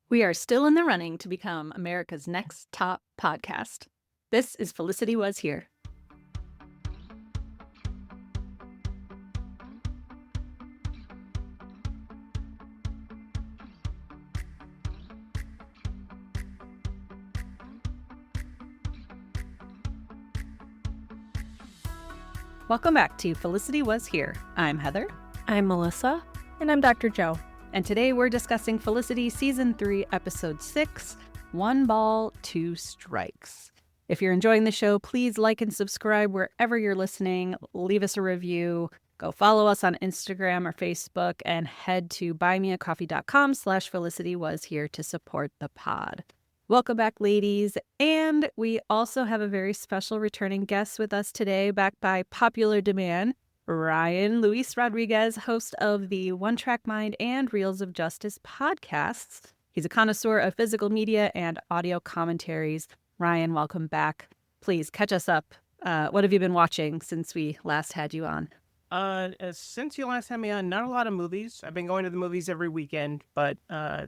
We are still in the running to become America's next top podcast. This is Felicity Was Here. Welcome back to Felicity Was Here. I'm Heather. I'm Melissa. And I'm Dr. Joe. And today we're discussing Felicity Season 3, Episode 6, One Ball, Two Strikes. If you're enjoying the show, please like and subscribe wherever you're listening. Leave us a review. Go follow us on Instagram or Facebook and head to buymeacoffee.com/FelicityWasHere to support the pod. Welcome back, ladies. And we also have a very special returning guest with us today, back by popular demand. Ryan Luis Rodriguez, host of the One Track Mind and Reels of Justice podcasts. He's a connoisseur of physical media and audio commentaries. Ryan, welcome back. Please catch us up. What have you been watching since we last had you on? Since you last had me on, not a lot of movies. I've been going to the movies every weekend, but I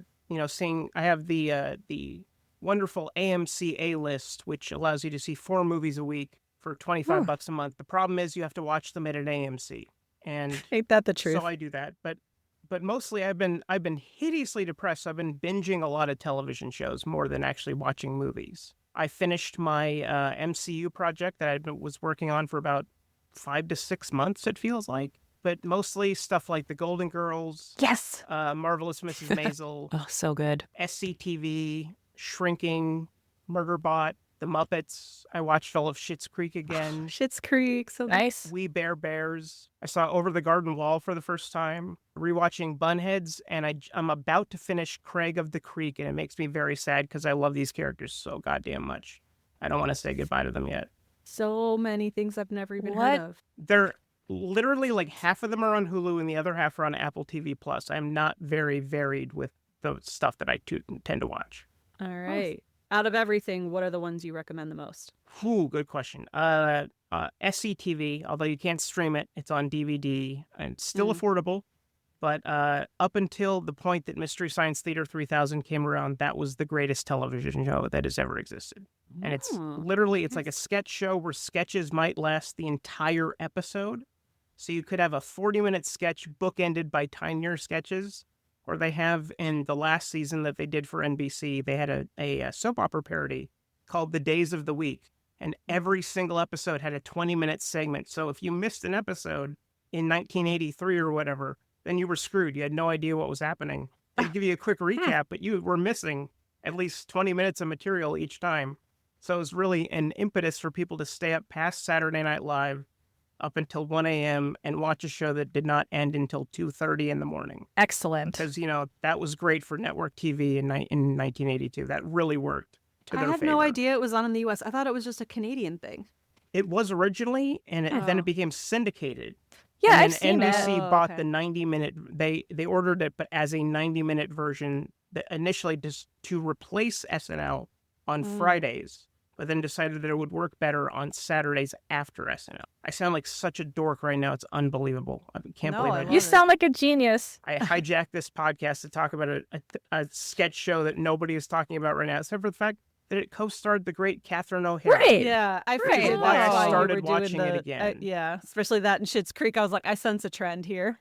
have the wonderful AMC A-list, which allows you to see 4 movies a week for $25 a month. The problem is you have to watch them at an AMC, and Ain't that the truth? so I do that. But mostly I've been hideously depressed. I've been binging a lot of television shows more than actually watching movies. I finished my MCU project that I was working on for about 5 to 6 months. It feels like, but mostly stuff like The Golden Girls, Yes. Marvelous Mrs. Maisel, Oh, so good. SCTV, Shrinking, Murderbot, The Muppets. I watched all of Schitt's Creek again. Schitt's Creek. So Nice. We Bare Bears. I saw Over the Garden Wall for the first time. Rewatching Bunheads, and I'm about to finish Craig of the Creek, and it makes me very sad because I love these characters so goddamn much. I don't want to say goodbye to them yet. So many things I've never even What? heard of. They're literally like half of them are on Hulu and the other half are on Apple TV Plus. I'm not very varied with the stuff that I tend to watch. All right. Out of everything, what are the ones you recommend the most? Ooh, good question. SCTV, although you can't stream it, it's on DVD and it's still affordable. But up until the point that Mystery Science Theater 3000 came around, that was the greatest television show that has ever existed. And it's literally, it's like a sketch show where sketches might last the entire episode. So you could have a 40-minute sketch bookended by tinier sketches. Or they have in the last season that they did for NBC, they had a soap opera parody called The Days of the Week. And every single episode had a 20-minute segment. So if you missed an episode in 1983 or whatever, then you were screwed. You had no idea what was happening. They'd give you a quick recap, but you were missing at least 20 minutes of material each time. So it was really an impetus for people to stay up past Saturday Night Live up until 1 a.m. and watch a show that did not end until 2:30 in the morning. Excellent. Because, that was great for network TV in 1982. That really worked to I their had favor. no idea it was on in the U.S. I thought it was just a Canadian thing. It was originally, and then it became syndicated. Yeah, and I've seen then it. NBC Oh, bought okay. the 90-minute, they ordered it, but as a 90-minute version, initially just to replace SNL on Fridays, but then decided that it would work better on Saturdays after SNL. I sound like such a dork right now. It's unbelievable. I can't No, believe I I love did You it. sound like a genius. I hijacked this podcast to talk about a sketch show that nobody is talking about right now, except for the fact that it co-starred the great Catherine O'Hara. Right. Yeah, I Right. figured Why I that's why you started were doing watching it again. yeah, especially that in Schitt's Creek. I was like, I sense a trend here.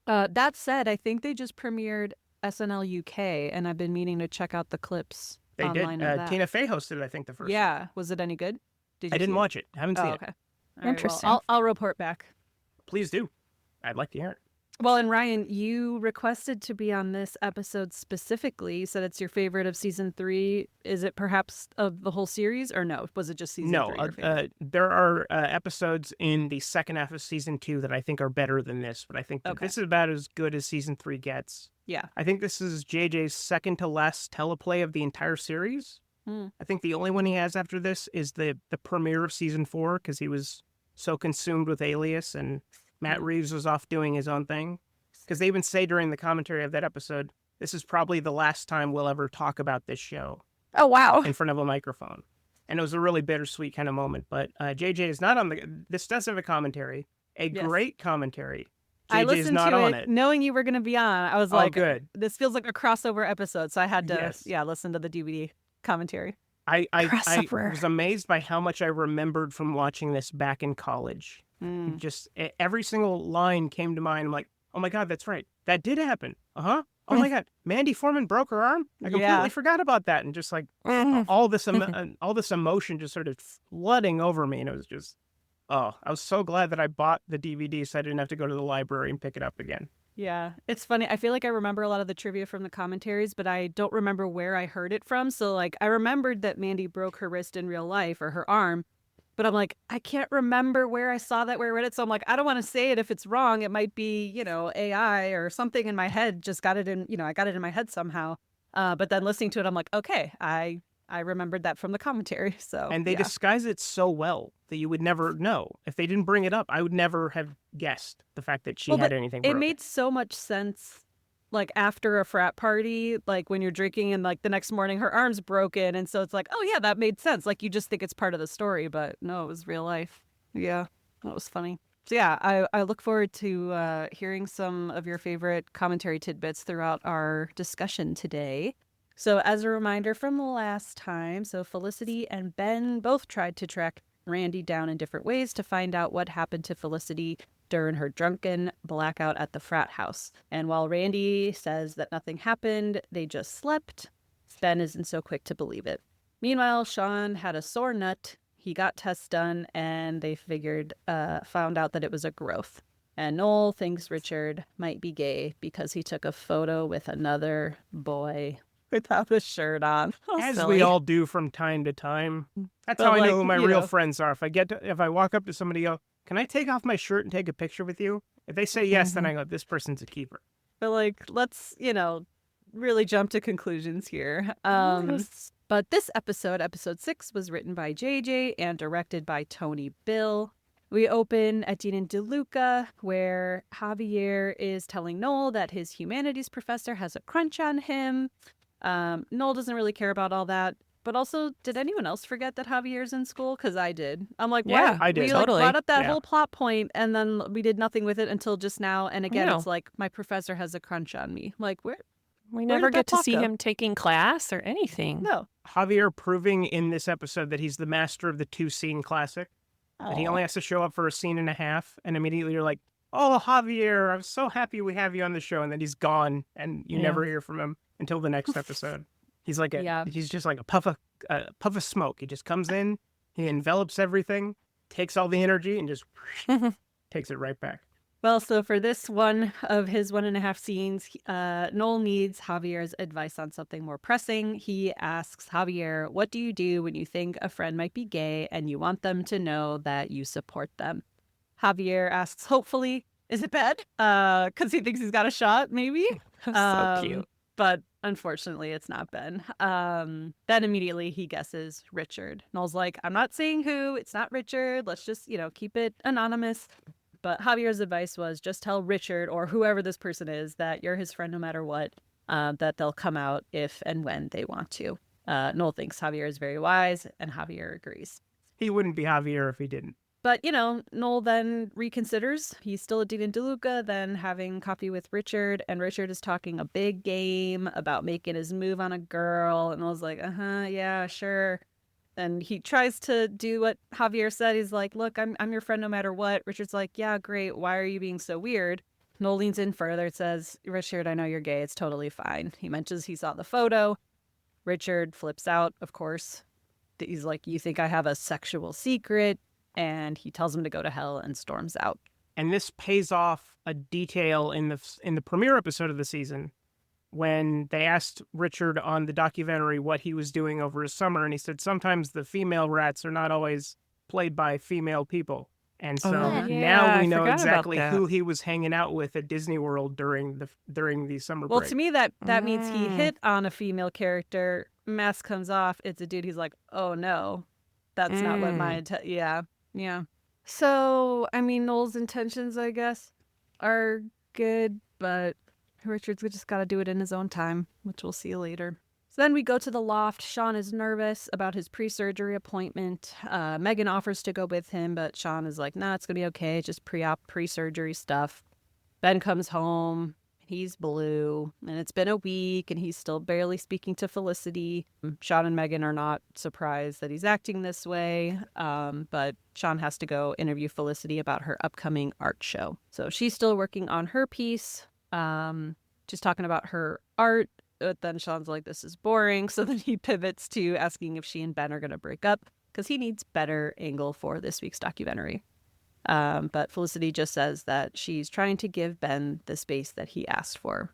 That said, I think they just premiered SNL UK, and I've been meaning to check out the clips They online did. of that. Tina Fey hosted, I think, the first. Yeah, was it any good? Did I you didn't see watch it. I haven't it? seen Oh, it. okay. All right, Interesting. well, I'll report back. Please do. I'd like to hear it. Well, and Ryan, you requested to be on this episode specifically. You said it's your favorite of season 3. Is it perhaps of the whole series, or no? Was it just season 3? your favorite? There are episodes in the second half of season 2 that I think are better than this, but I think that Okay. this is about as good as season 3 gets. Yeah. I think this is JJ's second to last teleplay of the entire series. I think the only one he has after this is the premiere of season 4, because he was so consumed with Alias and Matt Reeves was off doing his own thing. Because they even say during the commentary of that episode, this is probably the last time we'll ever talk about this show Oh, wow. in front of a microphone. And it was a really bittersweet kind of moment. But JJ is not on this does have a commentary, a Yes. great commentary. I JJ's listened not to on it it. knowing you were going to be on. I was Oh, like, good. this feels like a crossover episode. So I had to, Yes. listen to the DVD commentary. I Crossover. was amazed by how much I remembered from watching this back in college. Mm. Just every single line came to mind. I'm like, oh my God, that's right. That did happen. Uh-huh. Oh my God, Mandy Foreman broke her arm? I completely forgot about that. And just like all this emotion just sort of flooding over me. And it was just, I was so glad that I bought the DVD so I didn't have to go to the library and pick it up again. Yeah, it's funny. I feel like I remember a lot of the trivia from the commentaries, but I don't remember where I heard it from. So, like, I remembered that Mandy broke her wrist in real life or her arm, but I'm like, I can't remember where I saw that, where I read it. So I'm like, I don't want to say it if it's wrong. It might be, AI or something in my head. Just got it in, I got it in my head somehow. But then listening to it, I'm like, okay, I remembered that from the commentary. So And they disguise it so well that you would never know. If they didn't bring it up, I would never have guessed the fact that she had anything broken. It made so much sense, like, after a frat party, like, when you're drinking and, like, the next morning her arm's broken. And so it's like, oh, yeah, that made sense. Like, you just think it's part of the story, but no, it was real life. Yeah, that was funny. So, yeah, I look forward to hearing some of your favorite commentary tidbits throughout our discussion today. So as a reminder from the last time, so Felicity and Ben both tried to track Randy down in different ways to find out what happened to Felicity during her drunken blackout at the frat house. And while Randy says that nothing happened, they just slept, Ben isn't so quick to believe it. Meanwhile, Sean had a sore nut. He got tests done and they found out that it was a growth. And Noel thinks Richard might be gay because he took a photo with another boy without a shirt on. As we all do from time to time. That's But how I like, know who my you real know. friends are. If I walk up to somebody and go, can I take off my shirt and take a picture with you? If they say yes, then I go, this person's a keeper. But like, let's, really jump to conclusions here. But this episode 6, was written by JJ and directed by Tony Bill. We open at Dean and DeLuca, where Javier is telling Noel that his humanities professor has a crunch on him. Noel doesn't really care about all that. But also, did anyone else forget that Javier's in school? Because I did. I'm like, Yeah, what? I did. We Totally. brought up that Yeah. whole plot point, and then we did nothing with it until just now. And again, know. it's like, my professor has a crunch on me. Like, where? We Where never did that get to plot see go? him taking class or anything. No. Javier proving in this episode that he's the master of the 2-scene classic. That he only has to show up for a scene and a half, and immediately you're like, oh, Javier, I'm so happy we have you on the show. And then he's gone, and you never hear from him until the next episode. He's like he's just like a puff of smoke. He just comes in, he envelops everything, takes all the energy, and just takes it right back. Well, so for this one of his 1.5 scenes, Noel needs Javier's advice on something more pressing. He asks Javier, what do you do when you think a friend might be gay and you want them to know that you support them? Javier asks, hopefully, is it bad? Because he thinks he's got a shot, maybe. So cute. But unfortunately, it's not Ben. Then immediately he guesses Richard. Noel's like, I'm not saying who. It's not Richard. Let's just, keep it anonymous. But Javier's advice was just tell Richard or whoever this person is that you're his friend no matter what, that they'll come out if and when they want to. Noel thinks Javier is very wise, and Javier agrees. He wouldn't be Javier if he didn't. But, Noel then reconsiders. He's still at Dean and DeLuca, then having coffee with Richard, and Richard is talking a big game about making his move on a girl, and Noel's like, yeah, sure. And he tries to do what Javier said. He's like, look, I'm your friend no matter what. Richard's like, yeah, great. Why are you being so weird? Noel leans in further, says, Richard, I know you're gay. It's totally fine. He mentions he saw the photo. Richard flips out, of course. He's like, you think I have a sexual secret? And he tells him to go to hell and storms out. And this pays off a detail in the premiere episode of the season when they asked Richard on the documentary what he was doing over his summer, and he said sometimes the female rats are not always played by female people. And so now we know exactly who he was hanging out with at Disney World during the summer break. Well, to me, that means he hit on a female character. Mask comes off. It's a dude. He's like, oh, no, that's not what my intent. Yeah. So, I mean, Noel's intentions, I guess, are good, but Richard's just got to do it in his own time, which we'll see later. So then we go to the loft. Sean is nervous about his pre-surgery appointment. Megan offers to go with him, but Sean is like, nah, it's going to be okay. Just pre-op, pre-surgery stuff. Ben comes home. He's blue, and it's been a week, and he's still barely speaking to Felicity. Sean and Megan are not surprised that he's acting this way, but Sean has to go interview Felicity about her upcoming art show. So she's still working on her piece. She's talking about her art, but then Sean's like, this is boring. So then he pivots to asking if she and Ben are going to break up because he needs better angle for this week's documentary. But Felicity just says that she's trying to give Ben the space that he asked for.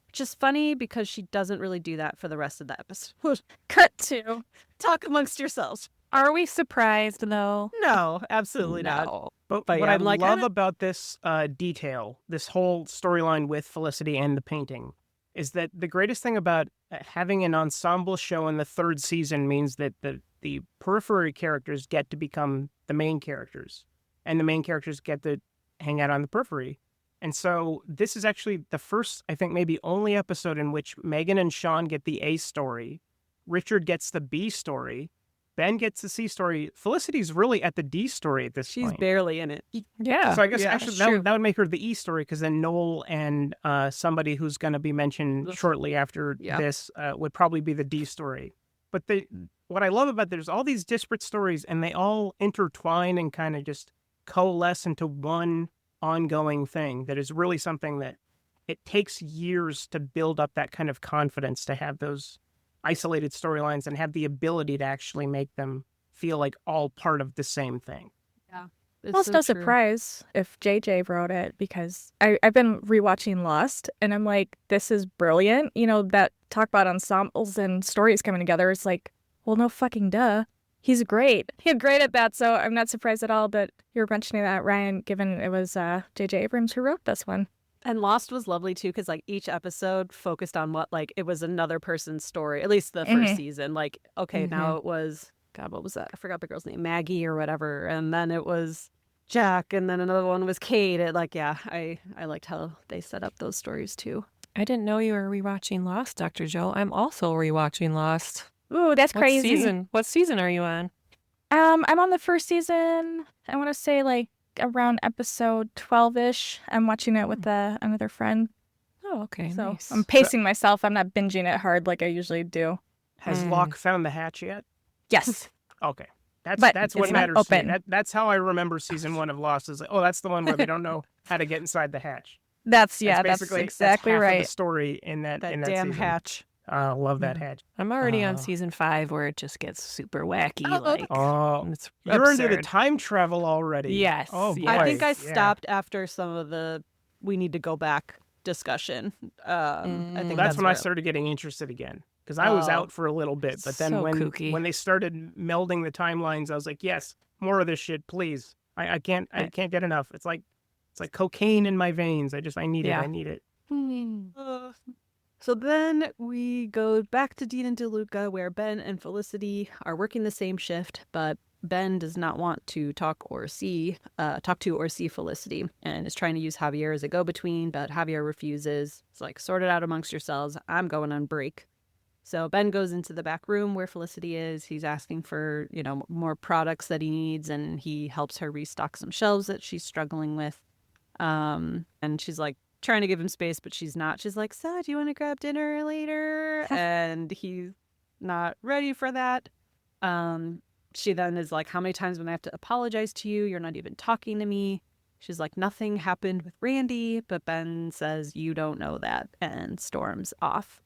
Which is funny because she doesn't really do that for the rest of the episode. Cut to talk amongst yourselves. Are we surprised, though? No, absolutely not. No. But But what yeah, I I'm like, love about this detail, this whole storyline with Felicity and the painting, is that the greatest thing about having an ensemble show in the third season means that the periphery characters get to become the main characters. And the main characters get to hang out on the periphery. And so this is actually the first, I think maybe only episode in which Megan and Sean get the A story, Richard gets the B story, Ben gets the C story. Felicity's really at the D story at this she's point. barely in it. Yeah. So I guess Yeah, actually that's true. that would make her the E story, because then Noel and somebody who's going to be mentioned shortly after this would probably be the D story. But what I love about there's all these disparate stories, and they all intertwine and kind of just coalesce into one ongoing thing that is really something that it takes years to build up that kind of confidence to have those isolated storylines and have the ability to actually make them feel like all part of the same thing. Yeah. Well, it's no surprise if JJ wrote it, because I've been rewatching Lost, and I'm like, this is brilliant. You know, that talk about ensembles and stories coming together. It's like, well, no fucking duh. He's great. He's great at that, so I'm not surprised at all. But you're mentioning that, Ryan, given it was J.J. Abrams who wrote this one. And Lost was lovely, too, because, like, each episode focused on what, like, it was another person's story, at least the first season. Like, okay, now it was, God, what was that? I forgot the girl's name, Maggie or whatever. And then it was Jack, and then another one was Kate. I liked how they set up those stories, too. I didn't know you were rewatching Lost, Dr. Joe. I'm also rewatching Lost. Ooh, that's crazy. What season are you on? I'm on the first season. I want to say like around episode 12-ish. I'm watching it with another friend. Oh, okay, So nice. I'm pacing myself. I'm not binging it hard like I usually do. Has Locke found the hatch yet? Yes. Okay. But That's what it's not matters to me. open. That's how I remember season 1 of Lost. Is like, oh, that's the one where they don't know how to get inside the hatch. That's That's exactly half right. Of the story in that That in that damn season. hatch. Love that hatch. I'm already on season 5 where it just gets super wacky. It's You're into the absurd. time travel already. Yes, Oh boy. yes. I think I Yeah. stopped after some of the we need to go back discussion. I think That's when I where- started getting interested again, because I was out for a little bit. But then So when kooky. they started melding the timelines, I was like, yes, more of this shit, please. I can't get enough. It's like cocaine in my veins. I need it. Yeah. I need it. So then we go back to Dean and DeLuca, where Ben and Felicity are working the same shift, but Ben does not want to talk to or see Felicity, and is trying to use Javier as a go-between, but Javier refuses. It's like, sort it out amongst yourselves. I'm going on break. So Ben goes into the back room where Felicity is. He's asking for, more products that he needs, and he helps her restock some shelves that she's struggling with. And she's like, trying to give him space, but she's not. She's like, so do you want to grab dinner later? And he's not ready for that. She then is like, how many times when I have to apologize to you? You're not even talking to me. She's like, nothing happened with Randy, but Ben says, you don't know that, and storms off.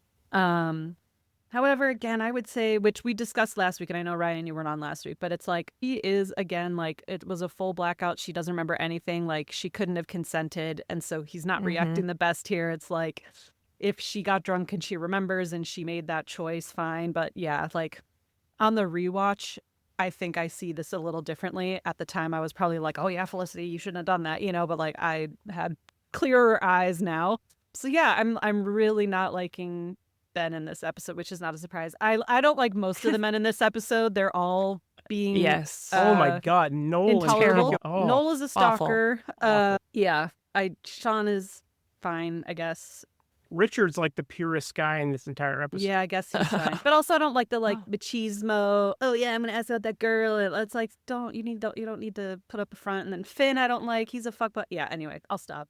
However, again, I would say, which we discussed last week, and I know, Ryan, you weren't on last week, but it's like, he is, again, like, it was a full blackout. She doesn't remember anything. Like, she couldn't have consented, and so he's not reacting the best here. It's like, if she got drunk and she remembers and she made that choice, fine. But yeah, like, on the rewatch, I think I see this a little differently. At the time, I was probably like, oh yeah, Felicity, you shouldn't have done that, but like, I had clearer eyes now. So yeah, I'm really not liking Ben in this episode, which is not a surprise. I don't like most of the men in this episode. They're all being Oh my God, Noel intolerable. and oh. Noel is a stalker. Awful. Yeah, Sean is fine, I guess. Richard's like the purest guy in this entire episode. Yeah, I guess he's fine. But also, I don't like the machismo. Oh yeah, I'm gonna ask about that girl. It's like, you don't need to put up a front. And then Finn, I don't like. He's a fuck. But yeah, anyway, I'll stop.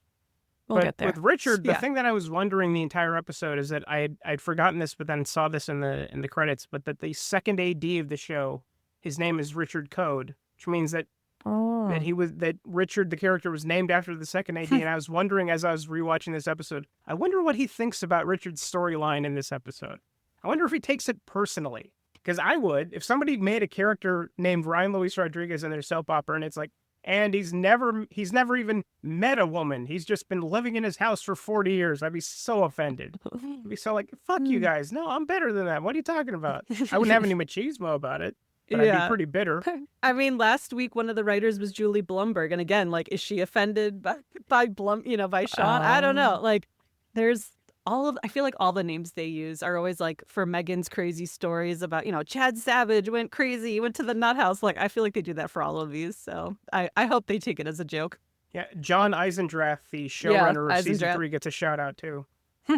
We'll get there. With Richard, the Yeah. thing that I was wondering the entire episode is that I'd forgotten this, but then saw this in the credits. But that the second AD of the show, his name is Richard Code, which means that Richard, the character, was named after the second AD. And I was wondering as I was rewatching this episode, I wonder what he thinks about Richard's storyline in this episode. I wonder if he takes it personally. Because I would, if somebody made a character named Ryan Luis Rodriguez in their soap opera, and it's like, and he's never even met a woman. He's just been living in his house for 40 years. I'd be so offended. I'd be so like, fuck you guys. No, I'm better than that. What are you talking about? I wouldn't have any machismo about it, but I'd be pretty bitter. I mean, last week one of the writers was Julie Blumberg, and again, like, is she offended by Sean? I don't know. Like, there's I feel like all the names they use are always like for Megan's crazy stories about, Chad Savage went crazy, went to the nut house. Like, I feel like they do that for all of these. So I hope they take it as a joke. Yeah, John Eisendrath, the showrunner of season 3, gets a shout out too.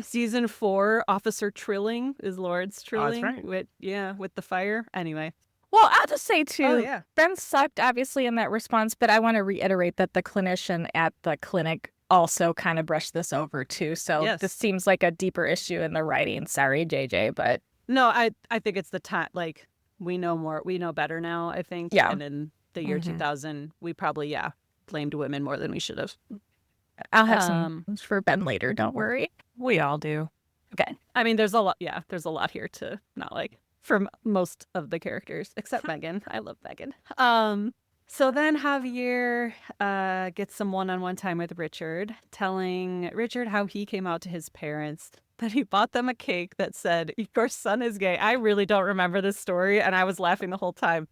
Season 4, Officer Trilling is Lawrence Trilling. That's right. With the fire. Anyway. Well, I'll just say, too, yeah. Ben sucked, obviously, in that response, but I want to reiterate that the clinician at the clinic also kind of brushed this over, too. So This seems like a deeper issue in the writing. Sorry, JJ, but... No, I think it's the time, like, we know better now, I think. Yeah. And in the year 2000, we probably, blamed women more than we should have. I'll have some for Ben later, don't worry. We all do. Okay. I mean, there's a lot here to not like for most of the characters, except Megan. I love Megan. So then Javier gets some one-on-one time with Richard, telling Richard how he came out to his parents, that he bought them a cake that said, "Your son is gay." I really don't remember this story, and I was laughing the whole time.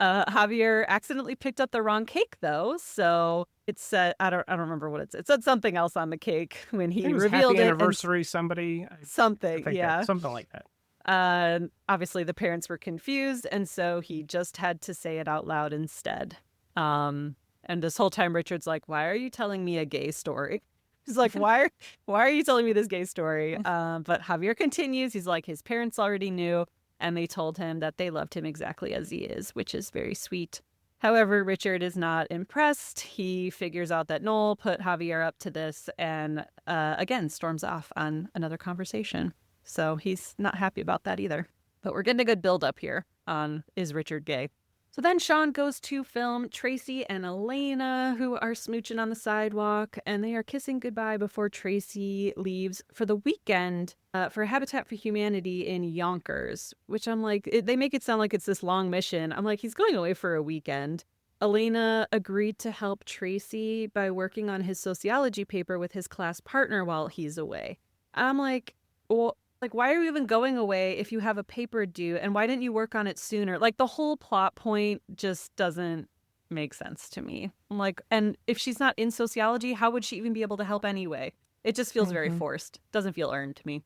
Javier accidentally picked up the wrong cake, though, so it said, I don't remember what it said. It said something else on the cake when he revealed happy it. Anniversary, something, something like that. Obviously, the parents were confused, and so he just had to say it out loud instead. And this whole time, Richard's like, "Why are you telling me a gay story?" He's like, why are you telling me this gay story? But Javier continues. He's like, his parents already knew, and they told him that they loved him exactly as he is, which is very sweet. However, Richard is not impressed. He figures out that Noel put Javier up to this and, again, storms off on another conversation. So he's not happy about that either. But we're getting a good build-up here on, is Richard gay? So then Sean goes to film Tracy and Elena, who are smooching on the sidewalk, and they are kissing goodbye before Tracy leaves for the weekend for Habitat for Humanity in Yonkers, which I'm like, they make it sound like it's this long mission. I'm like, he's going away for a weekend. Elena agreed to help Tracy by working on his sociology paper with his class partner while he's away. I'm like, well, why are you even going away if you have a paper due? And why didn't you work on it sooner? Like, the whole plot point just doesn't make sense to me. I'm like, and if she's not in sociology, how would she even be able to help anyway? It just feels very forced. Doesn't feel earned to me.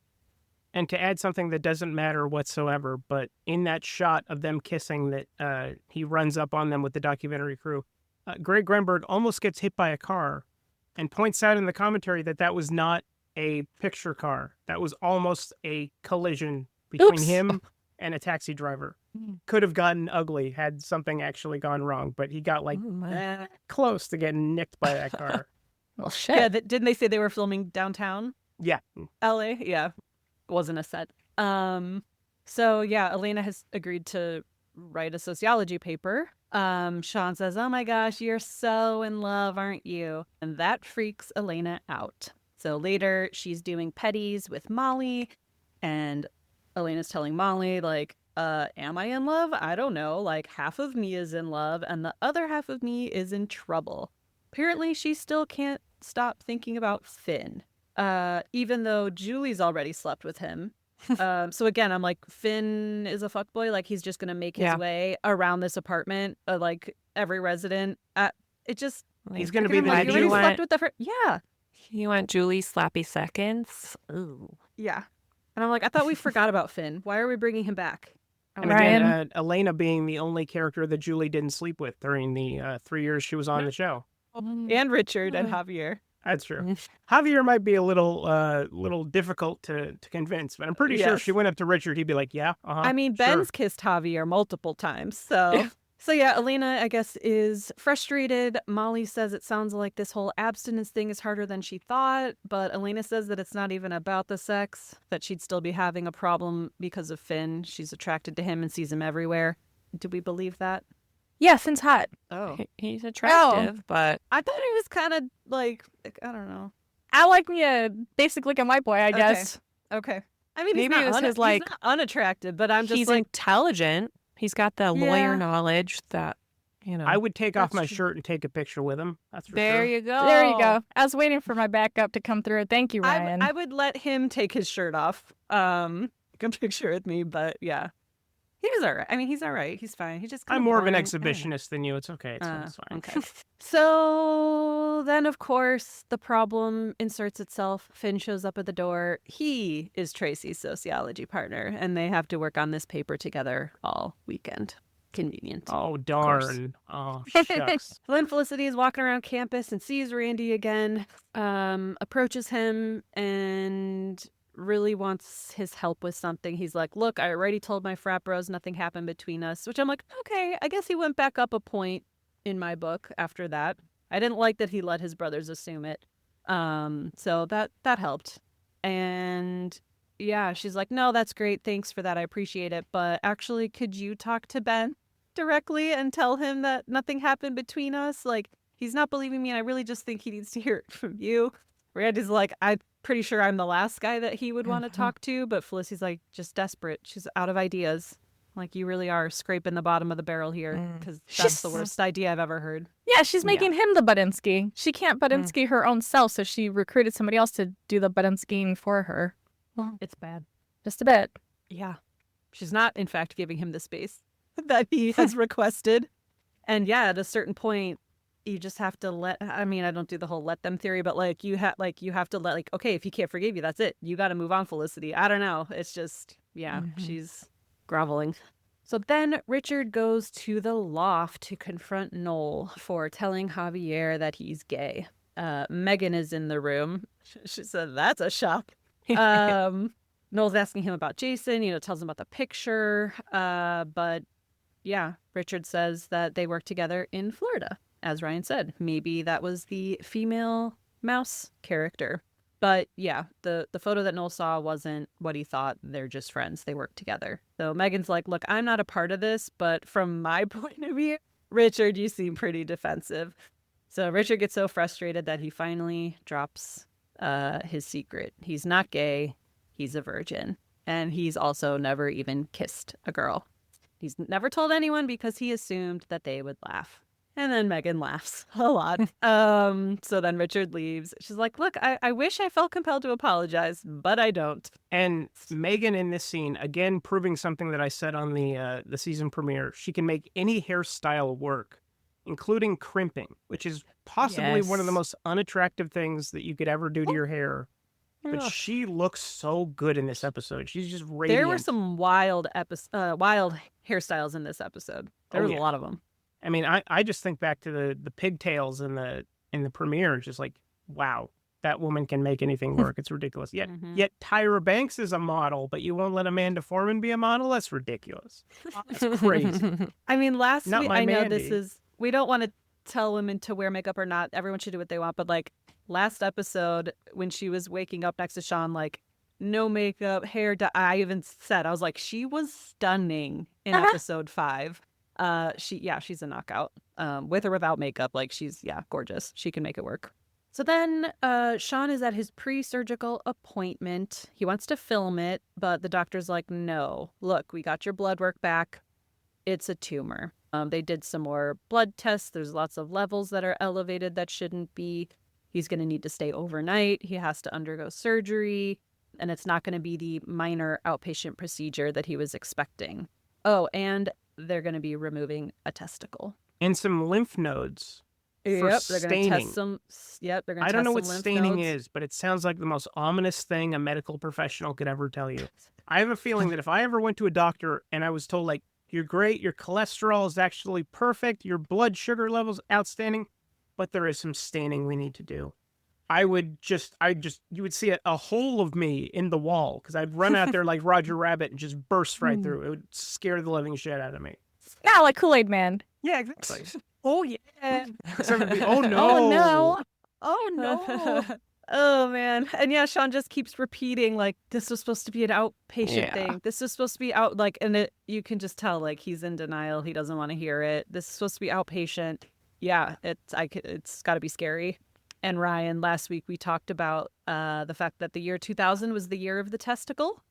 And to add something that doesn't matter whatsoever, but in that shot of them kissing that he runs up on them with the documentary crew, Greg Grunberg almost gets hit by a car and points out in the commentary that was not a picture car. That was almost a collision between him and a taxi driver. Could have gotten ugly had something actually gone wrong, but he got close to getting nicked by that car. Well, shit. Yeah, didn't they say they were filming downtown? Yeah. LA? Yeah. Wasn't a set. So yeah, Elena has agreed to write a sociology paper. Sean says, "Oh my gosh, you're so in love, aren't you?" And that freaks Elena out. So later, she's doing petties with Molly, and Elena's telling Molly, like, am I in love? I don't know. Like, half of me is in love, and the other half of me is in trouble. Apparently, she still can't stop thinking about Finn, even though Julie's already slept with him. So again, I'm like, Finn is a fuckboy. Like, he's just going to make his way around this apartment, like, every resident. He's going to be the like, you already slept with the yeah. You want Julie slappy seconds? Ooh. Yeah. And I'm like, I thought we forgot about Finn. Why are we bringing him back? And again, Elena being the only character that Julie didn't sleep with during the 3 years she was on the show. And Richard and Javier. That's true. Javier might be a little difficult to convince, but I'm pretty sure if she went up to Richard, he'd be like, yeah, I mean, Ben's kissed Javier multiple times, so... So yeah, Elena, I guess, is frustrated. Molly says it sounds like this whole abstinence thing is harder than she thought, but Elena says that it's not even about the sex, that she'd still be having a problem because of Finn. She's attracted to him and sees him everywhere. Do we believe that? Yeah, Finn's hot. Oh. He's attractive, but I thought he was kind of like, I don't know. I like me a basic look at my boy, I guess. Okay. I mean, Maybe he's it was not, his, like, he's not unattractive, but I'm just he's like, intelligent. He's got the lawyer knowledge that, I would take off That's my true. shirt and take a picture with him. That's for there sure. you go. There you go. I was waiting for my backup to come through. Thank you, Ryan. I would let him take his shirt off. Come picture with me, but yeah. He was all right. I mean, he's all right. He's fine. He just I'm more of an boring. exhibitionist than you. It's okay. It's fine. Okay. So then, of course, the problem inserts itself. Finn shows up at the door. He is Tracy's sociology partner, and they have to work on this paper together all weekend. Convenient. Oh, darn. Oh, shucks. Then Felicity is walking around campus and sees Randy again, approaches him, and really wants his help with something. He's like, look, I already told my frat bros nothing happened between us, which I'm like, okay, I guess he went back up a point in my book after that. I didn't like that he let his brothers assume it. So that helped. And yeah, she's like, no, that's great. Thanks for that. I appreciate it. But actually, could you talk to Ben directly and tell him that nothing happened between us? Like, he's not believing me, and I really just think he needs to hear it from you. Randy's like, I'm pretty sure I'm the last guy that he would want to talk to, but Felicity's like, just desperate. She's out of ideas. Like, you really are scraping the bottom of the barrel here, because that's the worst idea I've ever heard. Yeah, she's making him the Budinsky. She can't Budinsky her own self, so she recruited somebody else to do the Budinskying for her. It's bad. Just a bit. Yeah. She's not, in fact, giving him the space that he has requested. And yeah, at a certain point, you just have to I don't do the whole let them theory, but you have to let, okay, if he can't forgive you, that's it. You got to move on, Felicity. I don't know. It's just, she's groveling. So then Richard goes to the loft to confront Noel for telling Javier that he's gay. Megan is in the room. She said, that's a shock. Noel's asking him about Jason, tells him about the picture. But yeah, Richard says that they work together in Florida. As Ryan said, maybe that was the female mouse character. But yeah, the photo that Noel saw wasn't what he thought. They're just friends. They work together. So Megan's like, look, I'm not a part of this, but from my point of view, Richard, you seem pretty defensive. So Richard gets so frustrated that he finally drops his secret. He's not gay. He's a virgin. And he's also never even kissed a girl. He's never told anyone because he assumed that they would laugh. And then Megan laughs a lot. So then Richard leaves. She's like, look, I wish I felt compelled to apologize, but I don't. And Megan in this scene, again, proving something that I said on the season premiere, she can make any hairstyle work, including crimping, which is possibly one of the most unattractive things that you could ever do to your hair. But she looks so good in this episode. She's just radiant. There were some wild hairstyles in this episode. There was a lot of them. I mean, I just think back to the pigtails in the premiere. Just like, wow, that woman can make anything work. It's ridiculous. Yet Tyra Banks is a model, but you won't let Amanda Foreman be a model? That's ridiculous. That's crazy. I mean, last week, I know Mandy. we don't want to tell women to wear makeup or not. Everyone should do what they want. But last episode, when she was waking up next to Sean, no makeup, hair dye, I even said, I was like, she was stunning in episode 5. She's a knockout. With or without makeup, she's gorgeous. She can make it work. So then Sean is at his pre-surgical appointment. He wants to film it, but the doctor's like, no, look, we got your blood work back. It's a tumor. They did some more blood tests. There's lots of levels that are elevated that shouldn't be. He's going to need to stay overnight. He has to undergo surgery, and it's not going to be the minor outpatient procedure that he was expecting. Oh, and they're going to be removing a testicle. And some lymph nodes for they're staining. Going to test some. Yep, they're going to. I don't know what lymph staining nodes. is, but it sounds like the most ominous thing a medical professional could ever tell you. I have a feeling that if I ever went to a doctor and I was told, you're great, your cholesterol is actually perfect, your blood sugar level's outstanding, but there is some staining we need to do, you would see a hole of me in the wall, because I'd run out there like Roger Rabbit and just burst right through. It would scare the living shit out of me. Nah, like Kool-Aid Man. Yeah, exactly. Oh, yeah. Oh, no. Oh, no. Oh, no. Oh, man. And yeah, Sean just keeps repeating, like, this was supposed to be an outpatient thing. This is supposed to be out, like, and you can just tell, like, he's in denial. He doesn't want to hear it. This is supposed to be outpatient. Yeah, it's got to be scary. And Ryan, last week we talked about the fact that the year 2000 was the year of the testicle.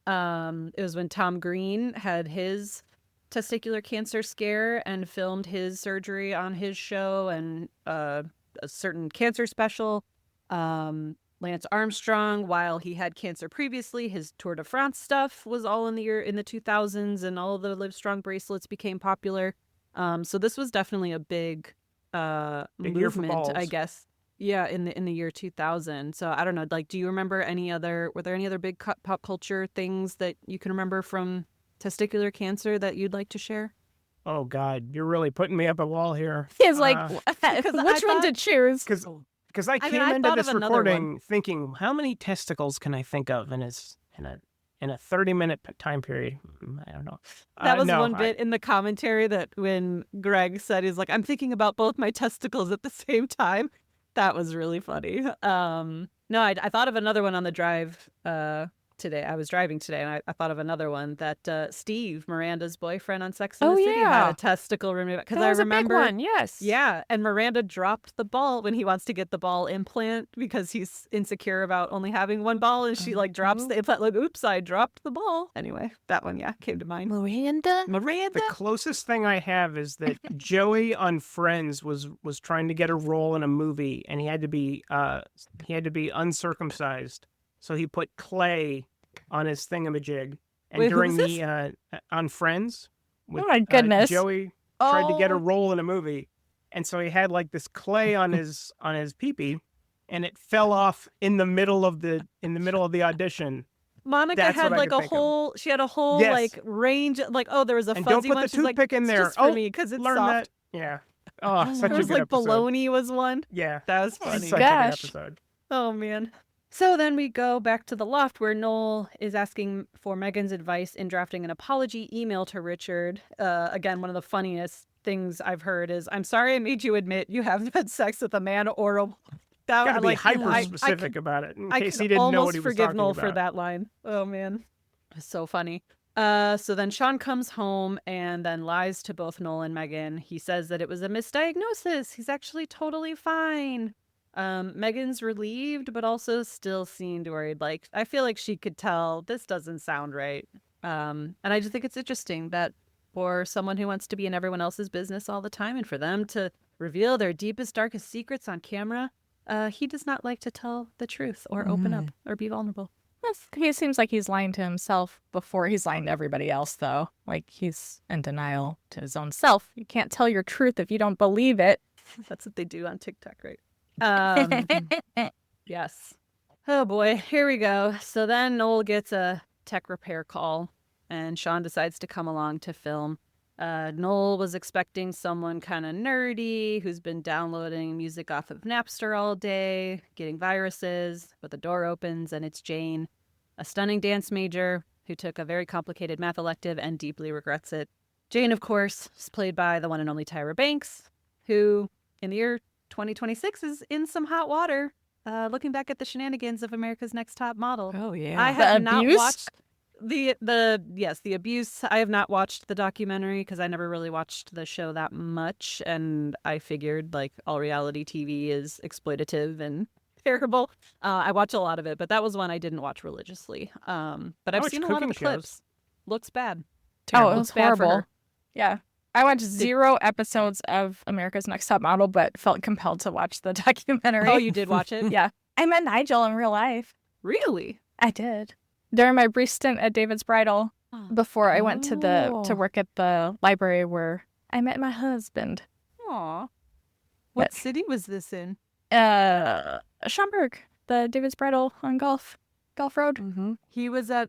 It was when Tom Green had his testicular cancer scare and filmed his surgery on his show and a certain cancer special. Lance Armstrong, while he had cancer previously, his Tour de France stuff was all in the 2000s, and all of the Livestrong bracelets became popular. So this was definitely a big movement, I guess. Yeah, in the year 2000. So I don't know, like, do you remember were there any other big pop culture things that you can remember from testicular cancer that you'd like to share? Oh, God, you're really putting me up a wall here. He's like, which one to choose? Because I came into this recording thinking, how many testicles can I think of in a 30-minute time period? I don't know. That was one bit in the commentary that when Greg said, he's like, I'm thinking about both my testicles at the same time. That was really funny. No, I thought of another one on the drive today. I was driving today, and I thought of another one that Steve, Miranda's boyfriend on Sex and the City, had a testicle removed. Because I remember, a big one, yes. Yeah, and Miranda dropped the ball when he wants to get the ball implant because he's insecure about only having one ball, and she like drops the implant. Like, oops, I dropped the ball. Anyway, that one, came to mind. Miranda. The closest thing I have is that Joey on Friends was trying to get a role in a movie, and he had to be uncircumcised, so he put clay on his thingamajig. And during the on Friends, oh my goodness, Joey tried to get a role in a movie, and so he had like this clay on his pee-pee, and it fell off in the middle of the audition. Monica had like a whole. She had a whole like range. Like, there was a fuzzy one. Don't put the toothpick in there. Just for me because it's soft. That. Yeah. Oh, such a good like episode. Baloney was one. Yeah, that was funny. Such a good episode. Oh man. So then we go back to the loft where Noel is asking for Megan's advice in drafting an apology email to Richard. Again, one of the funniest things I've heard is, I'm sorry I made you admit you haven't had sex with a man or a... Gotta be hyper-specific about it in case he didn't know what he was talking about. I could almost forgive Noel for that line. Oh, man. It's so funny. So then Sean comes home and then lies to both Noel and Megan. He says that it was a misdiagnosis. He's actually totally fine. Megan's relieved, but also still seemed worried. Like, I feel like she could tell this doesn't sound right. And I just think it's interesting that for someone who wants to be in everyone else's business all the time and for them to reveal their deepest, darkest secrets on camera, he does not like to tell the truth or open up or be vulnerable. He seems like he's lying to himself before he's lying to everybody else, though. Like, he's in denial to his own self. You can't tell your truth if you don't believe it. That's what they do on TikTok, right? Yes. Oh boy, here we go. So then Noel gets a tech repair call and Sean decides to come along to film. Noel was expecting someone kind of nerdy who's been downloading music off of Napster all day, getting viruses, but the door opens and it's Jane, a stunning dance major who took a very complicated math elective and deeply regrets it. Jane, of course, is played by the one and only Tyra Banks, who in the year 2026 is in some hot water, looking back at the shenanigans of America's Next Top Model. Oh, yeah. I have not watched the abuse. I have not watched the documentary because I never really watched the show that much, and I figured like all reality TV is exploitative and terrible. I watch a lot of it, but that was one I didn't watch religiously. But I've seen a lot of the clips. Looks bad. Terrible. Oh, it was horrible. Yeah. I watched 0 episodes of America's Next Top Model, but felt compelled to watch the documentary. Oh, you did watch it? Yeah. I met Nigel in real life. Really? I did. During my brief stint at David's Bridal, before I went to work at the library where I met my husband. Aw. What city was this in? Schaumburg, the David's Bridal on Golf Road. Mm-hmm. He was at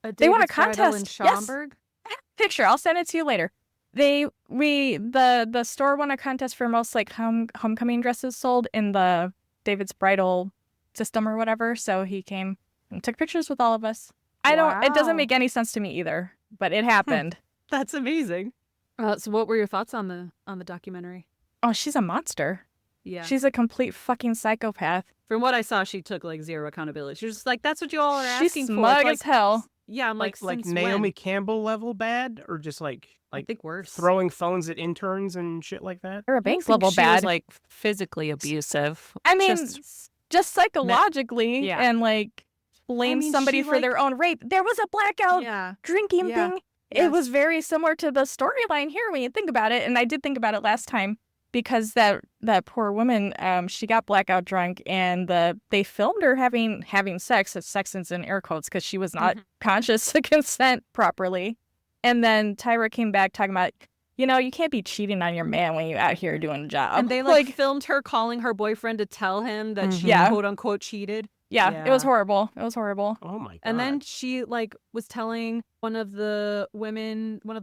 a They won a David's Bridal contest in Schaumburg? Yes. Picture, I'll send it to you later. The store won a contest for most like homecoming dresses sold in the David's Bridal system or whatever. So he came and took pictures with all of us. It doesn't make any sense to me either, but it happened. That's amazing. So what were your thoughts on the documentary? Oh, she's a monster. Yeah. She's a complete fucking psychopath. From what I saw, she took like zero accountability. She was just like, that's what you all are She's asking for. smug It's as hell. Yeah, I'm like like since Naomi when? Campbell level bad, or just like I think worse. throwing phones at interns and shit like that. Tyra I Banks think level she bad. was like physically abusive. I mean, Just- just psychologically Yeah. and like blame somebody she, for their own rape. There was a blackout Yeah. drinking Yeah. thing. Yes. It was very similar to the storyline here when you think about it. And I did think about it last time because that poor woman, she got blackout drunk and they filmed her having sex. Sex is in air quotes because she was not conscious to consent properly. And then Tyra came back talking about, you know, you can't be cheating on your man when you're out here doing a job. And they like filmed her calling her boyfriend to tell him that she Yeah. quote unquote cheated. Yeah, it was horrible. It was horrible. Oh my god! And then she like was telling one of the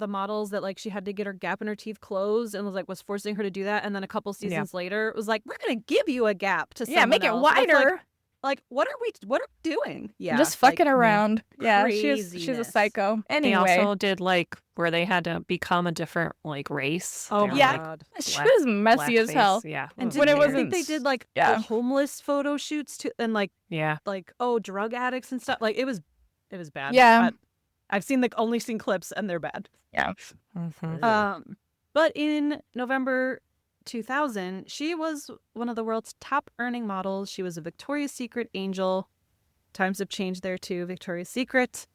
models that like she had to get her gap in her teeth closed, and was forcing her to do that. And then a couple seasons later, it was like, we're gonna give you a gap to someone make it else. And it's wider. Like, what are we doing? Yeah, Just fucking around. Yeah, she's a craziness. psycho. They Anyway, also did like where they had to become a different like race. Oh They were, yeah. like, God. she was messy as blackface. hell. Yeah. And When did it I wasn't- think they did like Yeah. the homeless photo shoots too, and like Yeah. drug addicts and stuff. Like it was bad. Yeah. I've only seen clips and they're bad. Yeah. Mhm. But in November 2000, she was one of the world's top earning models. She was a Victoria's Secret angel. Times have changed there too. Victoria's Secret,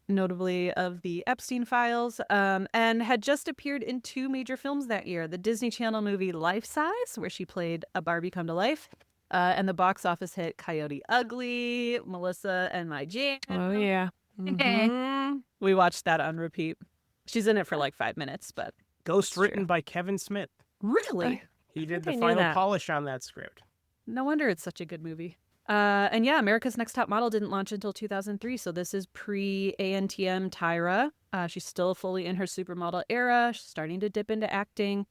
notably of the Epstein files, and had just appeared in 2 major films that year: the Disney Channel movie Life Size, where she played a Barbie come to life, and the box office hit Coyote Ugly, Melissa and My Jam. Oh yeah. Mhm. We watched that on repeat. She's in it for like 5 minutes, but Ghost written by Kevin Smith. really, He did I the knew final that. polish on that script. no wonder it's such a good movie. And yeah, America's Next Top Model didn't launch until 2003, so this is pre-ANTM Tyra. She's still fully in her supermodel era. She's starting to dip into acting.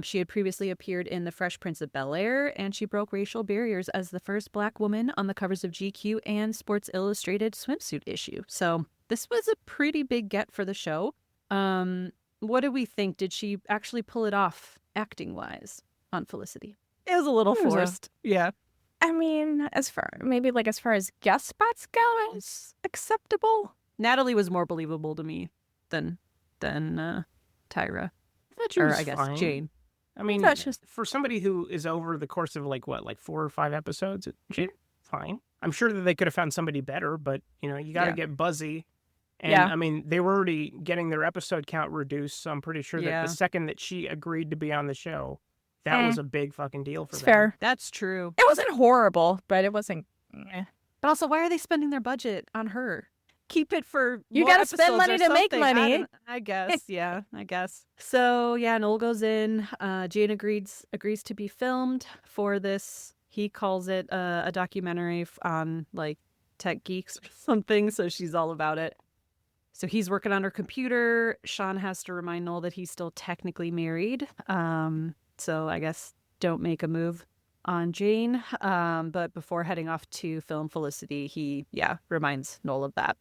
She had previously appeared in The Fresh Prince of Bel-Air, and she broke racial barriers as the first Black woman on the covers of GQ and Sports Illustrated swimsuit issue. So this was a pretty big get for the show. What do we think? Did she actually pull it off acting-wise on Felicity? It was a little It was forced. Yeah. I mean, as far as guest spots go, it's acceptable. Natalie was more believable to me than Tyra. I thought she Or was I guess fine. Jane. I mean, That's just- for somebody who is over the course of like 4 or 5 episodes, she did fine. I'm sure that they could have found somebody better, but you got to Yeah. get buzzy. And Yeah. I mean, they were already getting their episode count reduced, so I'm pretty sure Yeah. that the second that she agreed to be on the show, that was a big fucking deal for It's them. fair. That's true. It wasn't horrible, but it wasn't. But also, why are they spending their budget on her? Keep it for You more gotta spend episodes money or to make something. money. I guess. Yeah, I guess. So yeah, Noel goes in. Jane agrees to be filmed for this. He calls it a documentary on like tech geeks or something. So she's all about it. So he's working on her computer. Sean has to remind Noel that he's still technically married. So I guess don't make a move on Jane. But before heading off to film Felicity, he reminds Noel of that.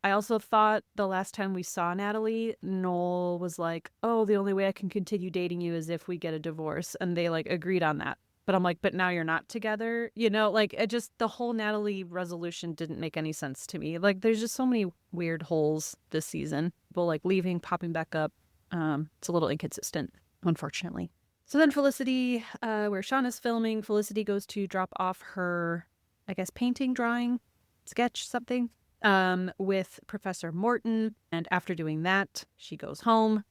I also thought the last time we saw Natalie, Noel was like, "Oh, the only way I can continue dating you is if we get a divorce," and they like agreed on that. But I'm like, but now you're not together, like it just, the whole Natalie resolution didn't make any sense to me. Like there's just so many weird holes this season. People like leaving, popping back up. It's a little inconsistent, unfortunately. So then Felicity, where Sean is filming, Felicity goes to drop off her, I guess, painting, drawing, sketch, something, with Professor Morton. And after doing that, she goes home.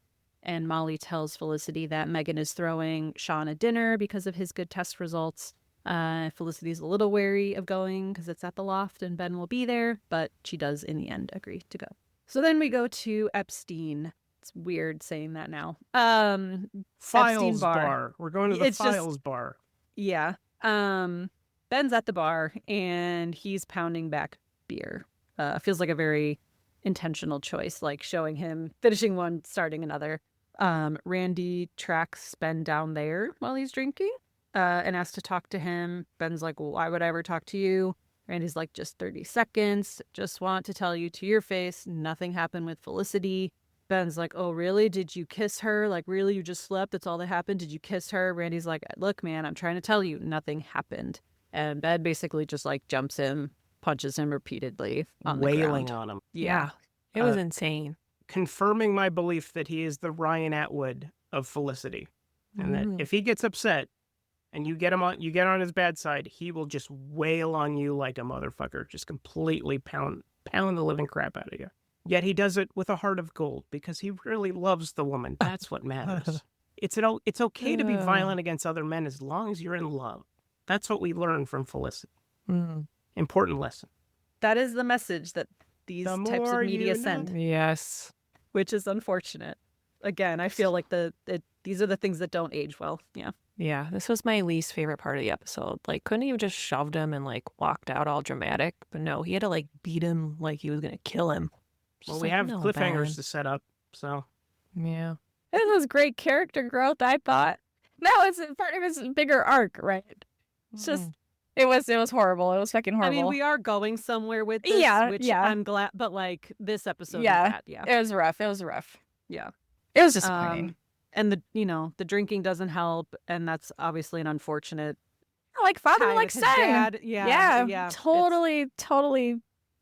And Molly tells Felicity that Megan is throwing Sean a dinner because of his good test results. Felicity's a little wary of going because it's at the loft and Ben will be there, but she does in the end agree to go. So then we go to Epstein. It's weird saying that now. Files Epstein bar. We're going to the It's just- files bar. Yeah. Ben's at the bar and he's pounding back beer. Feels like a very intentional choice, like showing him finishing one, starting another. Randy tracks Ben down there while he's drinking and asks to talk to him. Ben's like, well, why would I ever talk to you? Randy's like, just 30 seconds. Just want to tell you to your face, nothing happened with Felicity. Ben's like, oh, really? Did you kiss her? Like, really? You just slept? That's all that happened? Did you kiss her? Randy's like, look, man, I'm trying to tell you, nothing happened. And Ben basically just like jumps him, punches him repeatedly on the Wailing ground. on him. Yeah. It was insane. Confirming my belief that he is the Ryan Atwood of Felicity. And that if he gets upset and you get on his bad side, he will just wail on you like a motherfucker, just completely pound the living crap out of you. Yet he does it with a heart of gold because he really loves the woman. That's what matters. It's okay to be violent against other men as long as you're in love. That's what we learn from Felicity. Important lesson. That is the message that these types of media send. Yes. Which is unfortunate. Again, I feel like these are the things that don't age well. Yeah. Yeah, this was my least favorite part of the episode. Like, couldn't he have just shoved him and, like, walked out all dramatic? But no, he had to, like, beat him like he was going to kill him. Well, we have cliffhangers to set up, so. Yeah. It was great character growth, I thought. That was part of his bigger arc, right? It's just, it was horrible. It was fucking horrible. I mean, we are going somewhere with this, which I'm glad, but, like, this episode is bad. Yeah. It was rough. Yeah. It was disappointing. And the drinking doesn't help, and that's obviously an unfortunate. Like father, like son. Yeah. Totally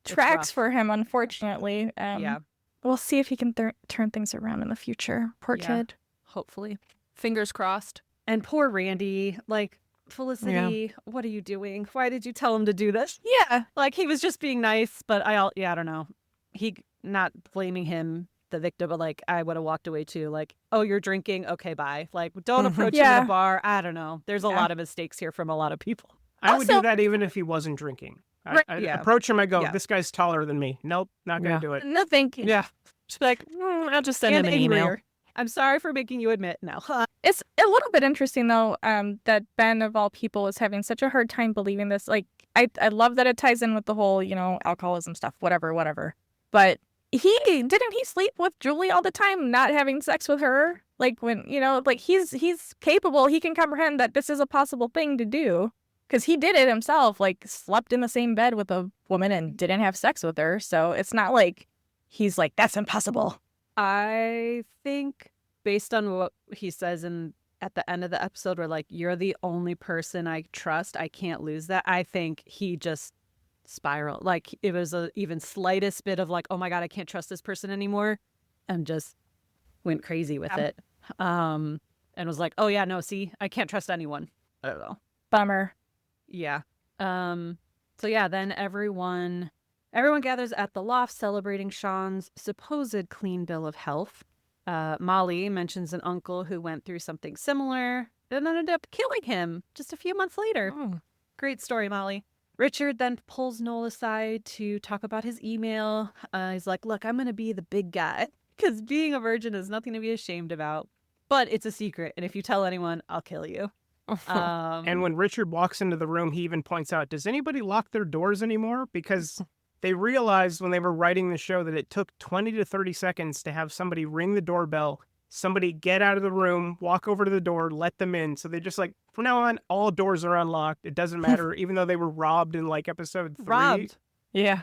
tracks rough. for him, unfortunately. Yeah. We'll see if he can turn things around in the future. Poor kid. Hopefully. Fingers crossed. And poor Randy, like, Felicity, what are you doing? Why did you tell him to do this? Yeah. Like, he was just being nice, but I don't know. He, not blaming him, the victim, but like, I would have walked away too. Like, oh, you're drinking? Okay, bye. Like, don't approach him at a bar. I don't know. There's a lot of mistakes here from a lot lot of people. I would do that even if he wasn't drinking. I approach him, I go, this guy's taller than me. Nope, not going to do it. No, thank you. Yeah. Just be like, I'll just send him an email. I'm sorry for making you admit no. It's a little bit interesting, though, that Ben, of all people, is having such a hard time believing this. Like, I love that it ties in with the whole, alcoholism stuff, whatever. But didn't he sleep with Julie all the time, not having sex with her? Like, when, like, he's capable, he can comprehend that this is a possible thing to do. Because he did it himself, like, slept in the same bed with a woman and didn't have sex with her. So it's not like he's like, that's impossible. I think based on what he says at the end of the episode where, like, you're the only person I trust, I can't lose that. I think he just spiraled. Like, it was a even slightest bit of like, oh my God, I can't trust this person anymore. And just went crazy with it. And was like, oh yeah, no, see, I can't trust anyone. I don't know. Bummer. Yeah. So yeah, then everyone gathers at the loft celebrating Sean's supposed clean bill of health. Molly mentions an uncle who went through something similar and ended up killing him just a few months later. Great story, Molly. Richard then pulls Noel aside to talk about his email. He's like, look, I'm going to be the big guy because being a virgin is nothing to be ashamed about, but it's a secret. And if you tell anyone, I'll kill you. And when Richard walks into the room, he even points out, does anybody lock their doors anymore? Because they realized when they were writing the show that it took 20 to 30 seconds to have somebody ring the doorbell, somebody get out of the room, walk over to the door, let them in. So they just like, from now on, all doors are unlocked. It doesn't matter, even though they were robbed in like episode 3. Robbed. Yeah.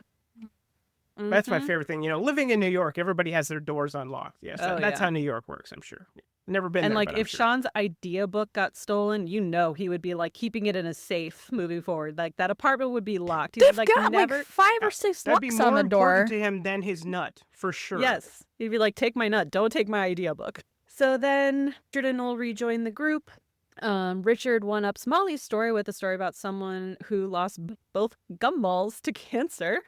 That's my favorite thing. Living in New York, everybody has their doors unlocked. Yes, that's how New York works, I'm sure. Never been and there, like if Sean's idea book got stolen, he would be like keeping it in a safe moving forward. Like that apartment would be locked. They've got never... like 5 or 6 locks on the door. That'd be more important to him than his nut, for sure. Yes, he'd be like, take my nut, don't take my idea book. So then Richard and Noel rejoin the group. Richard one-ups Molly's story with a story about someone who lost both gumballs to cancer.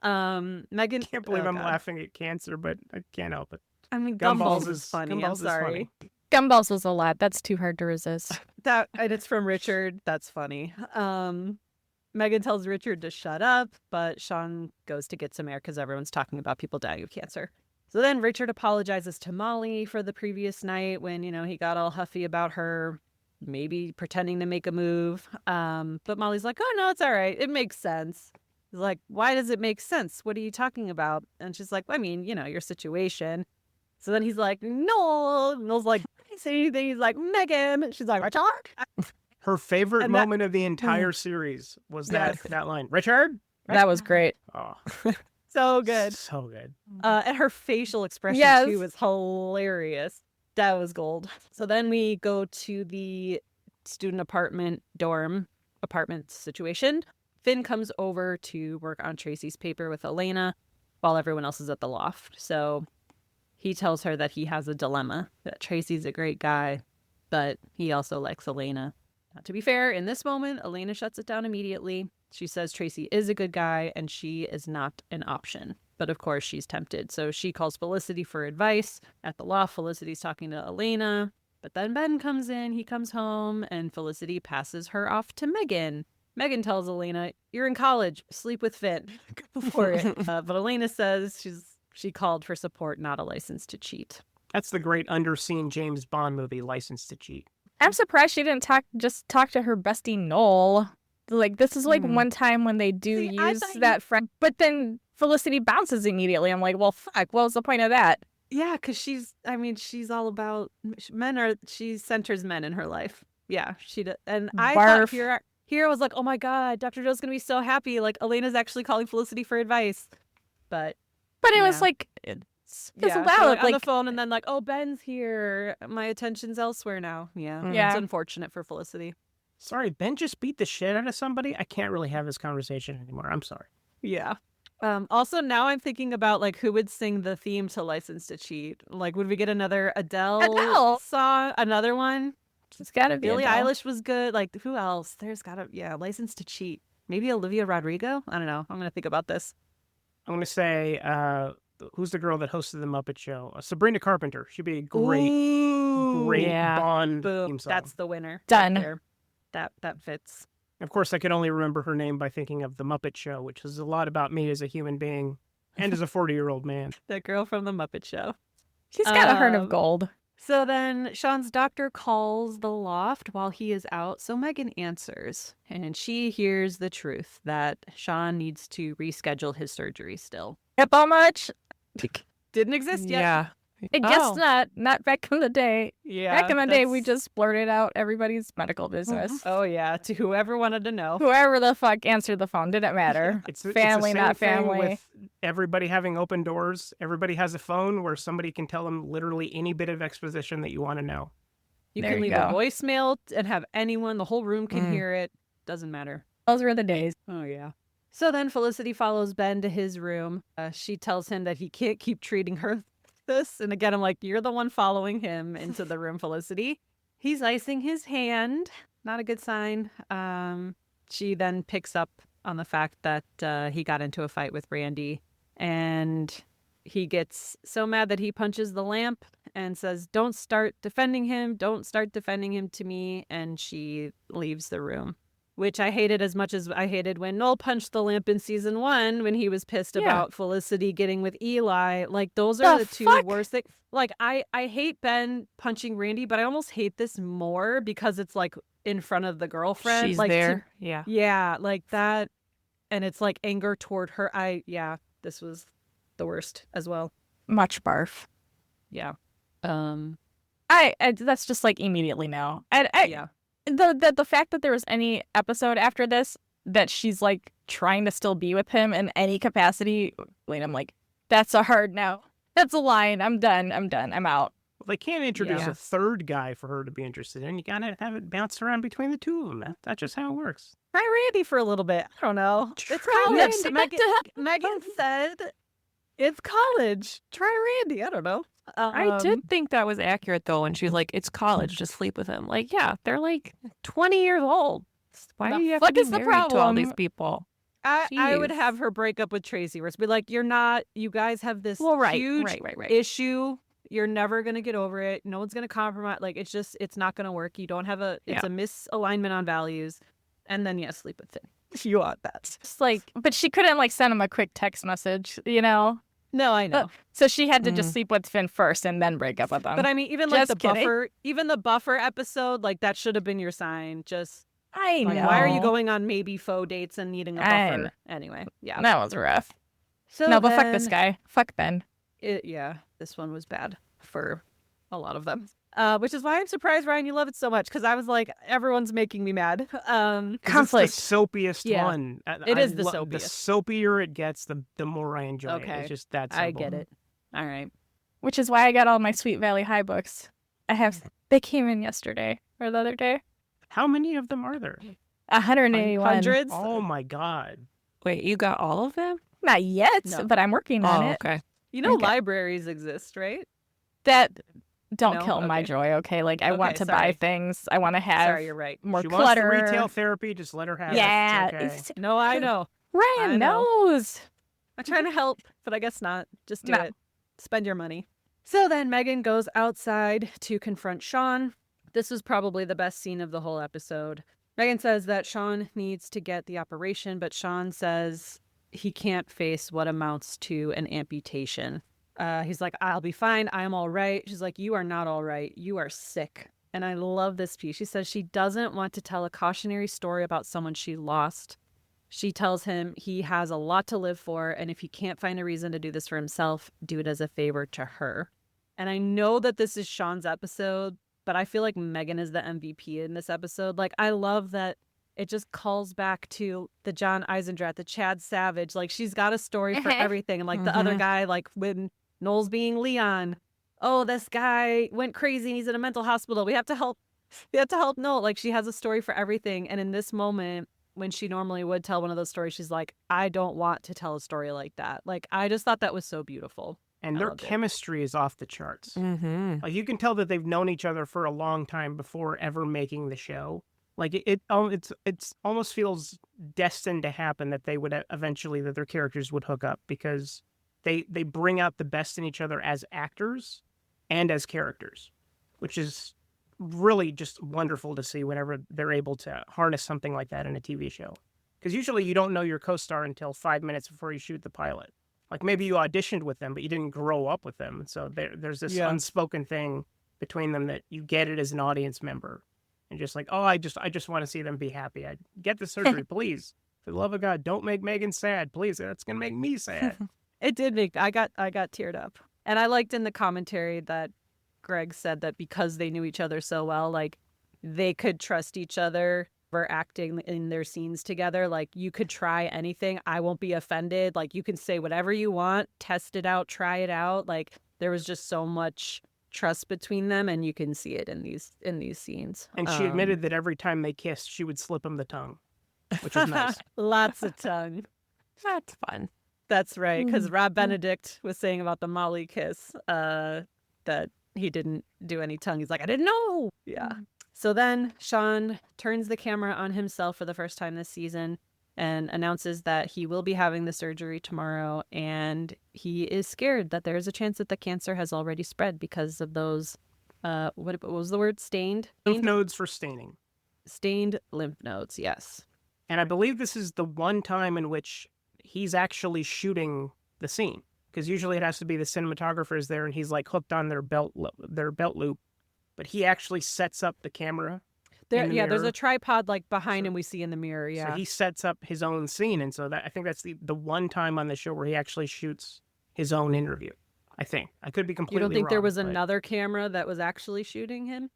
Megan, I can't believe I'm laughing at cancer, but I can't help it. I mean, gumballs is funny. I'm sorry. Gumballs was a lot. That's too hard to resist. And it's from Richard. That's funny. Megan tells Richard to shut up, but Sean goes to get some air because everyone's talking about people dying of cancer. So then Richard apologizes to Molly for the previous night when, he got all huffy about her maybe pretending to make a move. But Molly's like, oh, no, it's all right. It makes sense. He's like, why does it make sense? What are you talking about? And she's like, I mean, your situation. So then he's like, no. Noel's like, I didn't say anything. He's like, Megan. She's like, Richard. Her favorite moment of the entire series was that line. Richard? That was great. Oh. So good. So good. And her facial expression Yes. too was hilarious. That was gold. So then we go to the student apartment situation. Finn comes over to work on Tracy's paper with Elena while everyone else is at the loft. So he tells her that he has a dilemma, that Tracy's a great guy, but he also likes Elena. Now, to be fair, in this moment, Elena shuts it down immediately. She says Tracy is a good guy and she is not an option. But of course, she's tempted. So she calls Felicity for advice. At the loft, Felicity's talking to Elena. But then Ben comes in, he comes home, and Felicity passes her off to Megan. Megan tells Elena, "You're in college, sleep with Finn." Go for it. But Elena says she called for support, not a license to cheat. That's the great underseen James Bond movie, License to Cheat. I'm surprised she didn't talk to her bestie Noel. Like, this is like one time when they do See, I use thought that friend, but then Felicity bounces immediately. I'm like, well, fuck, what was the point of that? Yeah, because she's all about she centers men in her life. Yeah, and I thought here I was like, oh my God, Dr. Joe's going to be so happy. Like, Elena's actually calling Felicity for advice. But it yeah. was like, it's Yeah, loud. on the phone and then like, oh, Ben's here. My attention's elsewhere now. Yeah. Yeah. It's unfortunate for Felicity. Sorry, Ben just beat the shit out of somebody? I can't really have this conversation anymore. I'm sorry. Yeah. Also, now I'm thinking about like who would sing the theme to License to Cheat. Like, would we get another Adele song? Another one? It's gotta be Billie Adele. Eilish was good. Like, who else? There's gotta, License to Cheat. Maybe Olivia Rodrigo? I don't know. I'm gonna think about this. I'm going to say, who's the girl that hosted the Muppet Show? Sabrina Carpenter. She'd be a great Bond Boom. theme song. That's the winner. Done. Right there. That fits. Of course, I can only remember her name by thinking of the Muppet Show, which is a lot about me as a human being and as a 40-year-old man. That girl from the Muppet Show. She's got a heart of gold. So then Sean's doctor calls the loft while he is out. So Megan answers, and she hears the truth that Sean needs to reschedule his surgery still. Yep, how much? Didn't exist yet. Yeah. I guess not back in the day. Yeah. Back in the day, we just blurted out everybody's medical business. Oh, yeah. To whoever wanted to know. Whoever the fuck answered the phone, didn't matter. It's the Family, same not thing family. with everybody having open doors. Everybody has a phone where somebody can tell them literally any bit of exposition that you want to know. You There can you leave a go. voicemail and have anyone, the whole room can hear it. Doesn't matter. Those were the days. Oh, yeah. So then Felicity follows Ben to his room. She tells him that he can't keep treating her this. And again, I'm like, you're the one following him into the room, Felicity. He's icing his hand. Not a good sign. She then picks up on the fact that he got into a fight with Randy. And he gets so mad that he punches the lamp and says, "Don't start defending him. Don't start defending him to me." And she leaves the room. Which I hated as much as I hated when Noel punched the lamp in season 1 when he was pissed about Felicity getting with Eli. Like, those are the two worst things. Like, I hate Ben punching Randy, but I almost hate this more because it's, like, in front of the girlfriend. She's like, there. Yeah. Yeah, like that. And it's, like, anger toward her. This was the worst as well. Much barf. Yeah. I that's just, like, immediately no. Yeah. The fact that there was any episode after this that she's like trying to still be with him in any capacity, I'm like, that's a hard no. That's a line. I'm done. I'm out. Well, they can't introduce a third guy for her to be interested in. You gotta have it bounce around between the two of them. That's just how it works. Try Randy for a little bit. I don't know. It's college. Megan said it's college. Try Randy. I don't know. I did think that was accurate, though, when she's like, it's college, just sleep with him. Like, yeah, they're like 20 years old. Why do you have to be married to all these people? I would have her break up with Tracy, where it's be like, you guys have this huge issue. You're never going to get over it. No one's going to compromise. Like, it's not going to work. You don't have it's a misalignment on values. And then, sleep with him. If you want that. Just like, but she couldn't like send him a quick text message, you know? No, I know. So she had to just sleep with Finn first and then break up with him. But I mean, even like the buffer episode, like that should have been your sign. I know. Why are you going on maybe faux dates and needing a buffer? Anyway, yeah. That was rough. So no, but fuck this guy. Fuck Ben. This one was bad for a lot of them. which is why I'm surprised, Ryan, you love it so much, because I was like, everyone's making me mad. Conflict. It's the soapiest Yeah, one. it is the The soapiest. soapier it gets, the more I enjoy it. Okay. It's just that simple. I get it. All right. Which is why I got all my Sweet Valley High books. They came in yesterday or the other day. How many of them are there? 181. Hundreds? Oh my God. Wait, you got all of them? Not yet, No. but I'm working on it. Okay. You know, Okay. libraries exist, right? That don't No? kill my Okay. joy, okay? Like, I want Okay, to buy sorry. things. I want to have Sorry, you're right. more She clutter. wants the retail therapy. Just let her have Yeah. it. It's okay. No, I know. I Ryan know. knows. I'm trying to help, but I guess not. Just do No. it. Spend your money. So then Megan goes outside to confront Sean. This was probably the best scene of the whole episode. Megan says that Sean needs to get the operation, but Sean says he can't face what amounts to an amputation. He's like, I'll be fine. I'm all right. She's like, you are not all right. You are sick. And I love this piece. She says she doesn't want to tell a cautionary story about someone she lost. She tells him he has a lot to live for, and if he can't find a reason to do this for himself, do it as a favor to her. And I know that this is Sean's episode, but I feel like Megan is the MVP in this episode. Like, I love that it just calls back to the John Eisendrath, the Chad Savage. Like, she's got a story for everything. And like the other guy, like when Noel's being Leon, oh, this guy went crazy and he's in a mental hospital. We have to help Noel. Like, she has a story for everything. And in this moment, when she normally would tell one of those stories, she's like, I don't want to tell a story like that. Like, I just thought that was so beautiful. And I their loved it. chemistry is off the charts. Mm-hmm. Like, you can tell that they've known each other for a long time before ever making the show. Like, it's almost feels destined to happen that they would eventually, that their characters would hook up, because they bring out the best in each other as actors and as characters, which is really just wonderful to see whenever they're able to harness something like that in a TV show. Because usually you don't know your co-star until 5 minutes before you shoot the pilot. Like, maybe you auditioned with them, but you didn't grow up with them. So there's this unspoken thing between them that you get it as an audience member. And just like, oh, I just want to see them be happy. I get the surgery, please. For the love of God, don't make Megan sad, please. That's gonna make me sad. It did make, I got teared up. And I liked in the commentary that Greg said that because they knew each other so well, like, they could trust each other for acting in their scenes together. Like, you could try anything. I won't be offended. Like, you can say whatever you want, test it out, try it out. Like, there was just so much trust between them, and you can see it in these scenes. And she admitted that every time they kissed, she would slip him the tongue, which is nice. Lots of tongue. That's fun. That's right, because Rob Benedict was saying about the Molly kiss that he didn't do any tongue. He's like, I didn't know. Yeah. So then Sean turns the camera on himself for the first time this season and announces that he will be having the surgery tomorrow, and he is scared that there's a chance that the cancer has already spread because of those, what was the word? Stained Lymph nodes for staining. Stained lymph nodes, yes. And I believe this is the one time in which he's actually shooting the scene, because usually it has to be the cinematographer there and he's like hooked on their belt loop, but he actually sets up the camera. There's mirror. a tripod like behind him we see in the mirror. Yeah. So he sets up his own scene, and so I think that's the one time on the show where he actually shoots his own interview. I think I could be completely. You don't think there wrong, was but another camera that was actually shooting him?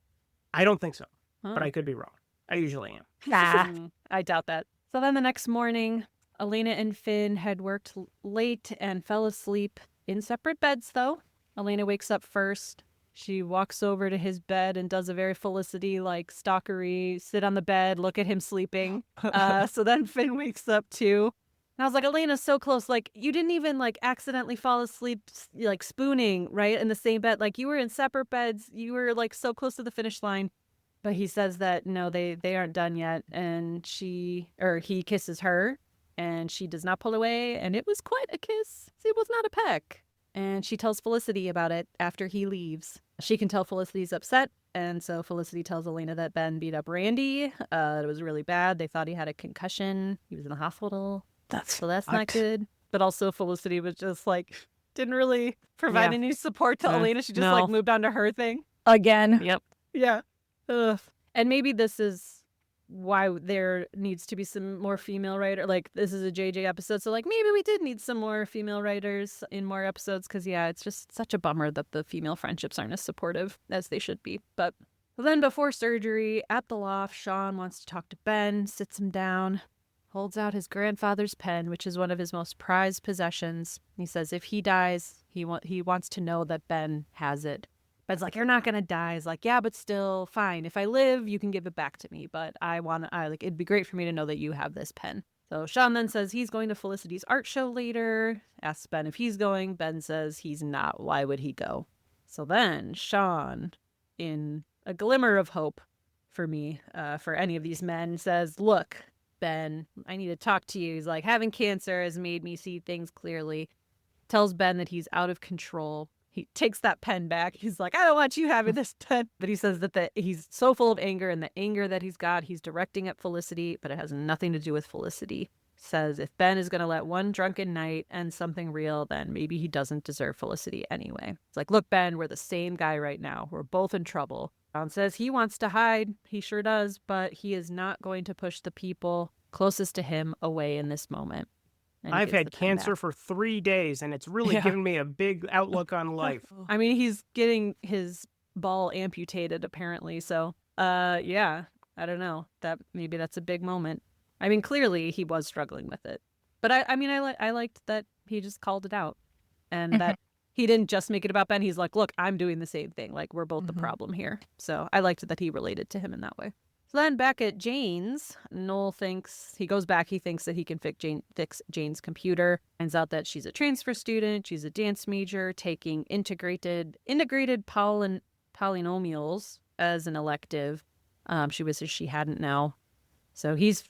I don't think so, Huh. but I could be wrong. I usually am. I doubt that. So then the next morning, Elena and Finn had worked late and fell asleep in separate beds, though. Elena wakes up first. She walks over to his bed and does a very Felicity, like, stalkery, sit on the bed, look at him sleeping. So then Finn wakes up, too. And I was like, Elena's so close. Like, you didn't even, like, accidentally fall asleep, like, spooning, right, in the same bed. Like, you were in separate beds. You were, like, so close to the finish line. But he says that, no, they aren't done yet. And he kisses her, and she does not pull away. And it was quite a kiss. It was not a peck. And she tells Felicity about it after he leaves. She can tell Felicity's upset, and so Felicity tells Elena that Ben beat up Randy. It was really bad. They thought he had a concussion. He was in the hospital. So that's not good. But also Felicity was just like, didn't really provide any support to Elena. She just like moved on to her thing. Again. Yep. Yeah. Ugh. And maybe this is why there needs to be some more female writer. Like, this is a JJ episode, so like maybe we did need some more female writers in more episodes, because yeah, it's just such a bummer that the female friendships aren't as supportive as they should be. But then before surgery, at the loft, Sean wants to talk to Ben, sits him down, holds out his grandfather's pen, which is one of his most prized possessions. He says if he dies, he wants to know that Ben has it. Ben's like, you're not gonna die. He's like, yeah, but still, fine. If I live, you can give it back to me. But it'd be great for me to know that you have this pen. So Sean then says he's going to Felicity's art show later. Asks Ben if he's going. Ben says he's not. Why would he go? So then Sean, in a glimmer of hope for me, for any of these men, says, look, Ben, I need to talk to you. He's like, having cancer has made me see things clearly. Tells Ben that he's out of control. He takes that pen back. He's like, I don't want you having this pen. But he says that he's so full of anger, and the anger that he's directing at Felicity, but it has nothing to do with Felicity. Says if Ben is going to let one drunken night end something real, then maybe he doesn't deserve Felicity anyway. It's like, look, Ben, we're the same guy right now. We're both in trouble. Sean says he wants to hide. He sure does, but he is not going to push the people closest to him away in this moment. I've had cancer for 3 days, and it's really given me a big outlook on life. I mean, he's getting his ball amputated, apparently. So, yeah, I don't know. Maybe that's a big moment. I mean, clearly he was struggling with it. But I liked that he just called it out, and that he didn't just make it about Ben. He's like, look, I'm doing the same thing. Like, we're both the problem here. So I liked that he related to him in that way. So then back at Jane's, Noel thinks he thinks that he can fix Jane's computer. Finds out that she's a transfer student. She's a dance major taking integrated polynomials as an elective. She wishes she hadn't now. So he's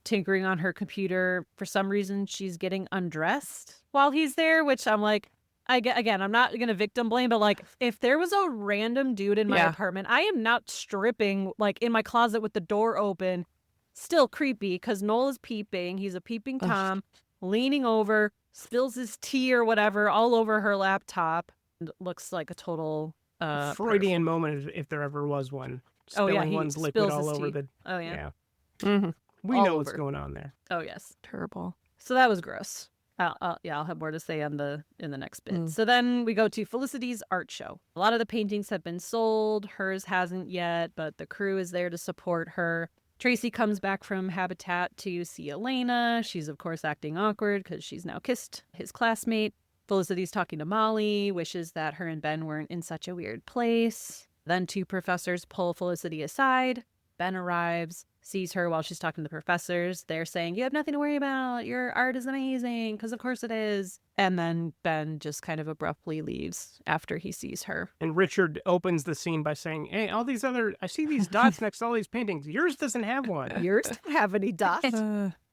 tinkering on her computer. For some reason, she's getting undressed while he's there, which I'm like, again, I'm not going to victim blame, but like, if there was a random dude in my apartment, I am not stripping like in my closet with the door open. Still creepy, because Noel is peeping. He's a peeping Tom, leaning over, spills his tea or whatever all over her laptop. And looks like a total Freudian moment, if there ever was one. Spilling one's liquid all over the... Oh, yeah. We know what's going on there. Oh, yes. Terrible. So that was gross. I'll have more to say in the next bit. So then we go to Felicity's art show. A lot of the paintings have been sold. Hers hasn't yet, but the crew is there to support her. Tracy comes back from Habitat to see Elena. She's, of course, acting awkward because she's now kissed his classmate. Felicity's talking to Molly, wishes that her and Ben weren't in such a weird place. Then two professors pull Felicity aside. Ben arrives, sees her while she's talking to the professors. They're saying, you have nothing to worry about. Your art is amazing, because of course it is. And then Ben just kind of abruptly leaves after he sees her. And Richard opens the scene by saying, hey, I see these dots next to all these paintings. Yours doesn't have one. Yours don't have any dots.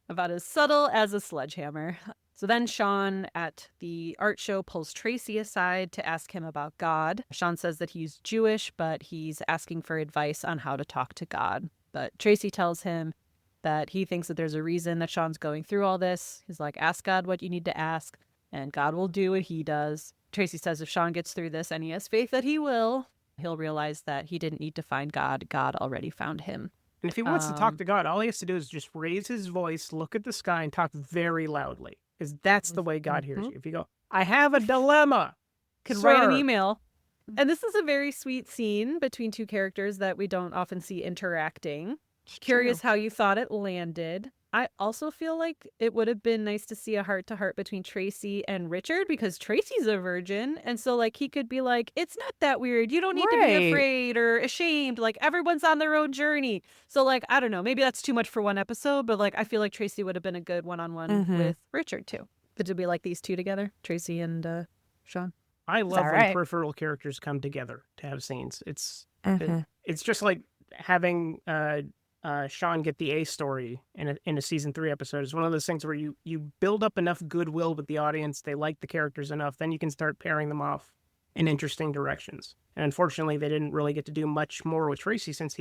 About as subtle as a sledgehammer. So then Sean at the art show pulls Tracy aside to ask him about God. Sean says that he's Jewish, but he's asking for advice on how to talk to God. But Tracy tells him that he thinks that there's a reason that Sean's going through all this. He's like, ask God what you need to ask, and God will do what he does. Tracy says if Sean gets through this, and he has faith that he will, he'll realize that he didn't need to find God. God already found him. And if he wants to talk to God, all he has to do is just raise his voice, look at the sky, and talk very loudly. Because that's the way God hears you. If you go, I have a dilemma. Could write an email. And this is a very sweet scene between two characters that we don't often see interacting. Curious how you thought it landed. I also feel like it would have been nice to see a heart-to-heart between Tracy and Richard, because Tracy's a virgin. And so, like, he could be like, it's not that weird. You don't need to be afraid or ashamed. Like, everyone's on their own journey. So, like, I don't know. Maybe that's too much for one episode. But, like, I feel like Tracy would have been a good one-on-one with Richard, too. But to be like these two together, Tracy and Sean. I love when peripheral characters come together to have scenes. It's just like having Sean get the A story in a season 3 episode. It's one of those things where you build up enough goodwill with the audience, they like the characters enough, then you can start pairing them off in interesting directions. And unfortunately, they didn't really get to do much more with Tracy since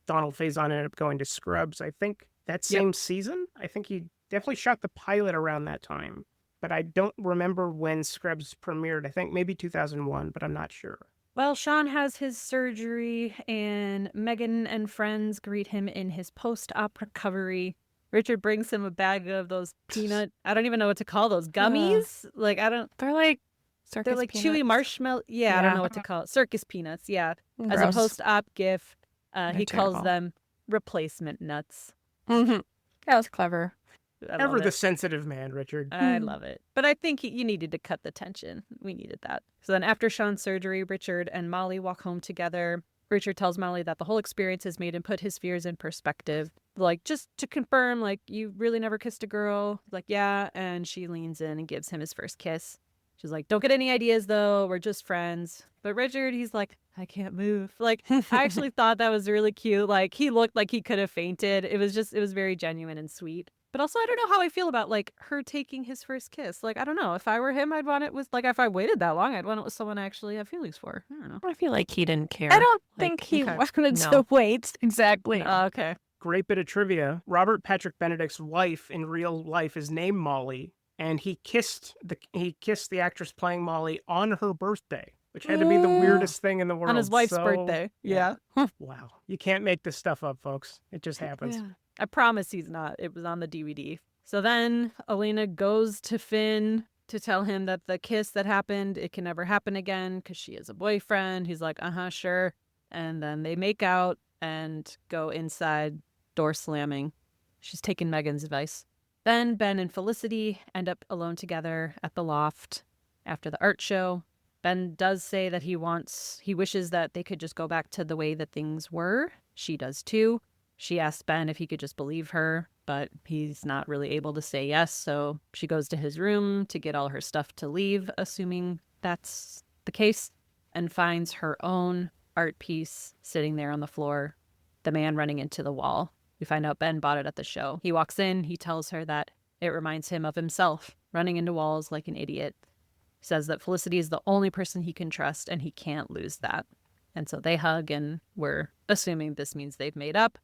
Donald Faison ended up going to Scrubs. I think that same season, I think he definitely shot the pilot around that time. But I don't remember when Scrubs premiered. I think maybe 2001, but I'm not sure. Well, Sean has his surgery, and Megan and friends greet him in his post-op recovery. Richard brings him a bag of those peanut, I don't even know what to call those, gummies? Like, I don't, They're like circus they're like peanuts. chewy marshmallow. Yeah, I don't Yeah. know what to call it. Circus peanuts, yeah. As a Gross. post-op gift, he calls terrible. them replacement nuts. That was clever. I Ever love the it. sensitive man, Richard. I love it. But I think you needed to cut the tension. We needed that. So then after Sean's surgery, Richard and Molly walk home together. Richard tells Molly that the whole experience has made him put his fears in perspective. Like, just to confirm, like, you really never kissed a girl? Like, yeah. And she leans in and gives him his first kiss. She's like, don't get any ideas, though. We're just friends. But Richard, he's like, I can't move. Like, I actually thought that was really cute. Like, he looked like he could have fainted. It was very genuine and sweet. But also, I don't know how I feel about, like, her taking his first kiss. Like, I don't know. If I were him, I'd want it with, like, if I waited that long, I'd want it with someone I actually have feelings for. I don't know. I feel like he didn't care. I don't Like, think he okay. wanted No. to wait. Exactly. Okay. Great bit of trivia. Robert Patrick Benedict's wife in real life is named Molly, and he kissed the actress playing Molly on her birthday, which had to be the weirdest thing in the world. On his wife's So, birthday. Yeah. Wow. You can't make this stuff up, folks. It just happens. Yeah. I promise he's not. It was on the DVD. So then Elena goes to Finn to tell him that the kiss that happened, it can never happen again because she has a boyfriend. He's like, sure. And then they make out and go inside, door slamming. She's taking Megan's advice. Then Ben and Felicity end up alone together at the loft after the art show. Ben does say that he wishes that they could just go back to the way that things were. She does too. She asks Ben if he could just believe her, but he's not really able to say yes, so she goes to his room to get all her stuff to leave, assuming that's the case, and finds her own art piece sitting there on the floor, the man running into the wall. We find out Ben bought it at the show. He walks in, he tells her that it reminds him of himself, running into walls like an idiot. He says that Felicity is the only person he can trust, and he can't lose that. And so they hug, and we're assuming this means they've made up.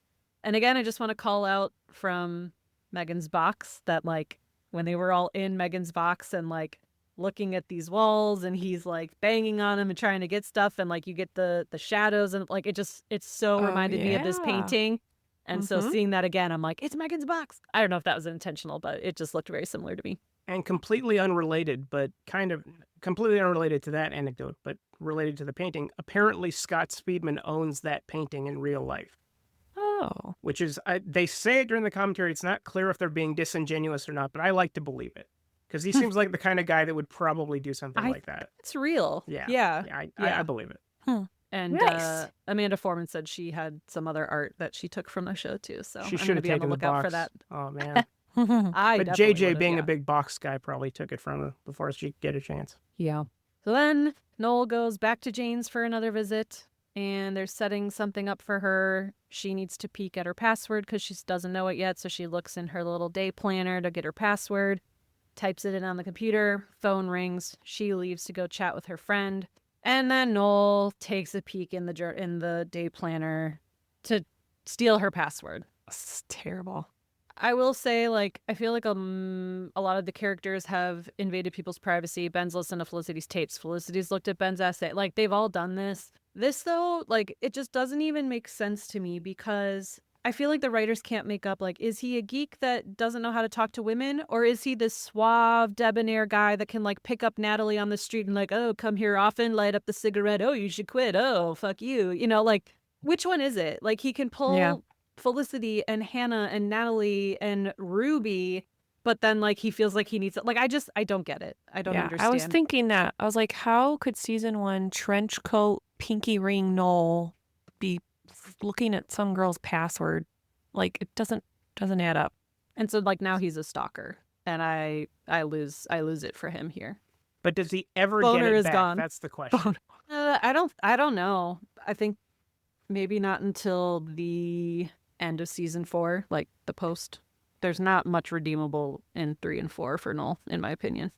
And again, I just want to call out from Megan's box that, like, when they were all in Megan's box and, like, looking at these walls and he's, like, banging on them and trying to get stuff and, like, you get the shadows and, like, it's so reminded me of this painting. And so seeing that again, I'm like, it's Megan's box. I don't know if that was intentional, but it just looked very similar to me. And completely unrelated, but kind of completely unrelated to that anecdote, but related to the painting. Apparently, Scott Speedman owns that painting in real life. Oh. Which is, they say it during the commentary. It's not clear if they're being disingenuous or not, but I like to believe it. Because he seems like the kind of guy that would probably do something like that. It's real. Yeah. I believe it. And Nice. Amanda Foreman said she had some other art that she took from the show too. So She I'm should going to have be on the taken the lookout box. for that. Oh, man. I But definitely JJ, would've, being yeah. a big box guy, probably took it from her before she could get a chance. Yeah. So then Noel goes back to Jane's for another visit, and they're setting something up for her. She needs to peek at her password because she doesn't know it yet, so she looks in her little day planner to get her password, types it in on the computer, phone rings. She leaves to go chat with her friend, and then Noel takes a peek in the day planner to steal her password. It's terrible. I will say, like, I feel like a lot of the characters have invaded people's privacy. Ben's listened to Felicity's tapes. Felicity's looked at Ben's essay. Like, they've all done this. This, though, like, it just doesn't even make sense to me because I feel like the writers can't make up, like, is he a geek that doesn't know how to talk to women? Or is he this suave, debonair guy that can, like, pick up Natalie on the street and, like, oh, come here often, light up the cigarette. Oh, you should quit. Oh, fuck you. You know, like, which one is it? Like, he can pull Felicity and Hannah and Natalie and Ruby, but then, like, he feels like he needs it. Like, I don't get it. I don't understand. I was thinking that. I was like, how could season 1 trench coat, pinky ring Noel be looking at some girl's password? Like, it doesn't add up. And so, like, now he's a stalker, and I lose it for him here. But does he ever Boner get it is back? gone. That's the question. I don't know. I think maybe not until the end of season 4, like the post. There's not much redeemable in 3 and 4 for Noel, in my opinion.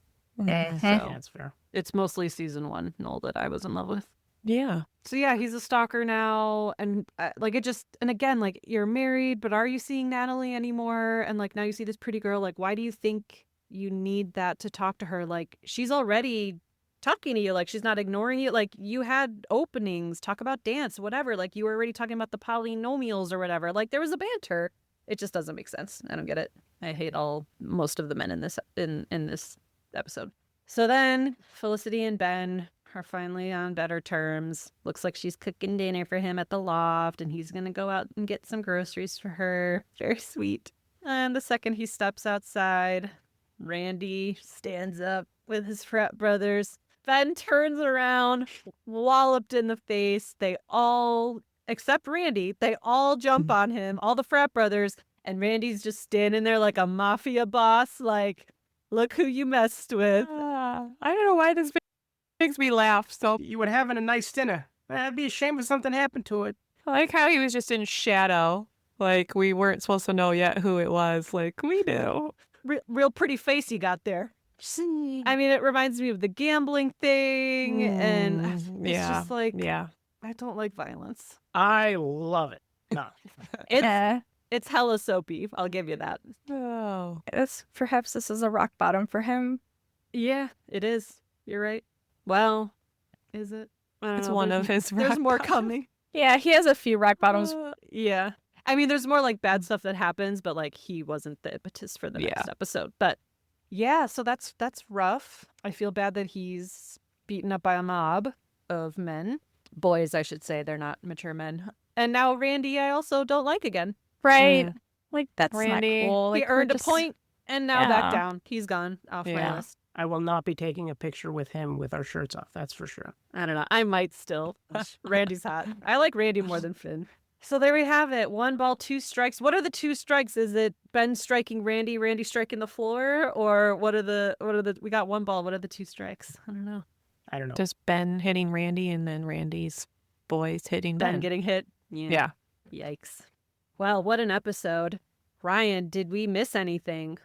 Yeah, that's fair. It's mostly season 1 Noel that I was in love with. Yeah. So yeah, he's a stalker now, and like it just, and again, like, you're married, but are you seeing Natalie anymore? And like now you see this pretty girl. Like, why do you think you need that to talk to her? Like, she's already talking to you. Like, she's not ignoring you. Like, you had openings, talk about dance, whatever. Like, you were already talking about the polynomials or whatever. Like, there was a banter. It just doesn't make sense. I don't get it. I hate most of the men in this episode. So then Felicity and Ben are finally on better terms. Looks like she's cooking dinner for him at the loft, and he's going to go out and get some groceries for her. Very sweet. And the second he steps outside, Randy stands up with his frat brothers. Ben turns around, walloped in the face. They all, except Randy, they all jump on him, all the frat brothers, and Randy's just standing there like a mafia boss, like, look who you messed with. I don't know why this makes me laugh. So You would having a nice dinner. It'd be a shame if something happened to it. I like how he was just in shadow. Like, we weren't supposed to know yet who it was. Like, we knew. Real pretty face you got there. I mean, it reminds me of the gambling thing, and it's just like, I don't like violence. I love it. No. It's hella soapy. I'll give you that. Oh. Perhaps this is a rock bottom for him. Yeah, it is. You're right. Well, is it? I don't It's know. one of his There's rock more bottoms. coming. Yeah, he has a few rock bottoms. Yeah. I mean, there's more like bad stuff that happens, but like he wasn't the impetus for the next episode. But yeah, so that's rough. I feel bad that he's beaten up by a mob of men. Boys, I should say. They're not mature men. And now Randy, I also don't like again. Right. Mm. Like, that's Randy, not cool. He Like, earned we're a point, and now back Yeah. down. He's gone off my Yeah. list. I will not be taking a picture with him with our shirts off. That's for sure. I don't know. I might still. Randy's hot. I like Randy more than Finn. So there we have it. 1 ball, 2 strikes. What are the 2 strikes? Is it Ben striking Randy, Randy striking the floor? Or what are the we got 1 ball. What are the 2 strikes? I don't know. I don't know. Just Ben hitting Randy and then Randy's boys hitting Ben Ben. getting hit. Yeah. Yikes. Well, what an episode. Ryan, did we miss anything?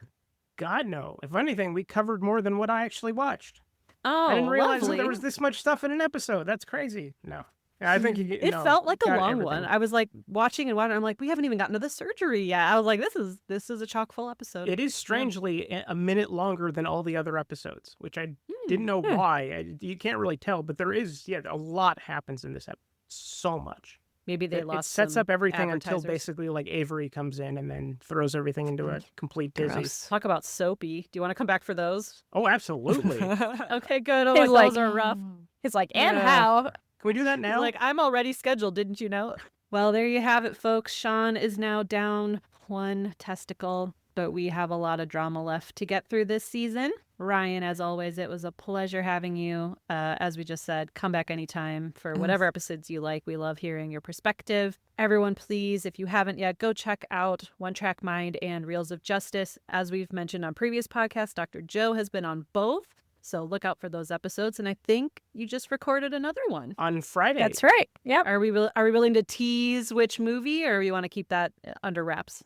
God, no. If anything, we covered more than what I actually watched. Oh, I didn't realize that lovely. there was this much stuff in an episode. That's crazy. No. Yeah, I think It no, felt like a got long everything. one. I was like watching, I'm like, we haven't even gotten to the surgery yet. I was like, this is a chock full episode. It is strangely a minute longer than all the other episodes, which I didn't know why. You can't really tell, but there is, a lot happens in this episode. So much. Maybe they It lost sets some up everything until advertisers. basically like Avery comes in and then throws everything into a complete dizzy. Gross. Talk about soapy. Do you want to come back for those? Oh, absolutely. Can Okay, good. Oh, He's like, like, those are rough. He's like, and Yeah. how? we do that now? Like, I'm already scheduled. Didn't you know? Well, there you have it, folks. Sean is now down 1 testicle, but we have a lot of drama left to get through this season. Ryan, as always, it was a pleasure having you. As we just said, come back anytime for whatever episodes you like. We love hearing your perspective. Everyone, please, if you haven't yet, go check out One Track Mind and Reels of Justice. As we've mentioned on previous podcasts, Dr. Joe has been on both. So look out for those episodes. And I think you just recorded another one. On Friday. That's right. Yep. Are we willing to tease which movie, or you want to keep that under wraps?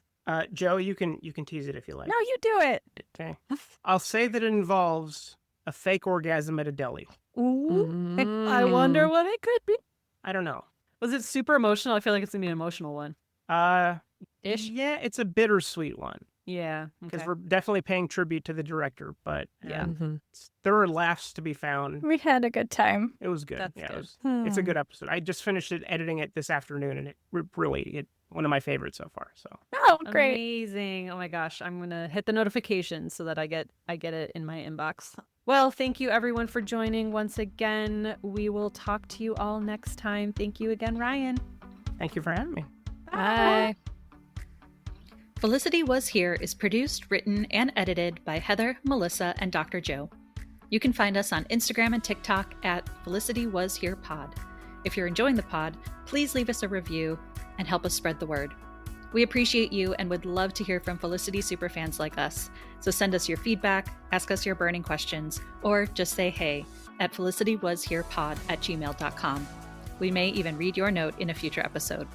Joe, you can tease it if you like. No, you do it. Okay. I'll say that it involves a fake orgasm at a deli. Ooh. I wonder what it could be. I don't know. Was it super emotional? I feel like it's gonna be an emotional one. Ish. Yeah, it's a bittersweet one Yeah. because Okay. we're definitely paying tribute to the director, but Yeah. there were laughs to be found. We had a good time. It was good. That's yeah, good. It's a good episode. I just finished editing it this afternoon, and it really one of my favorites so far. So Oh, great. Amazing. Oh my gosh. I'm gonna hit the notifications so that I get it in my inbox. Well, thank you everyone for joining once again. We will talk to you all next time. Thank you again, Ryan. thank you for having me. Bye. Felicity Was Here is produced, written, and edited by Heather, Melissa, and Dr. Joe. You can find us on Instagram and TikTok at Felicity Was Here Pod. If you're enjoying the pod, please leave us a review and help us spread the word. We appreciate you and would love to hear from Felicity superfans like us. So send us your feedback, ask us your burning questions, or just say hey at felicitywasherepod@gmail.com. We may even read your note in a future episode.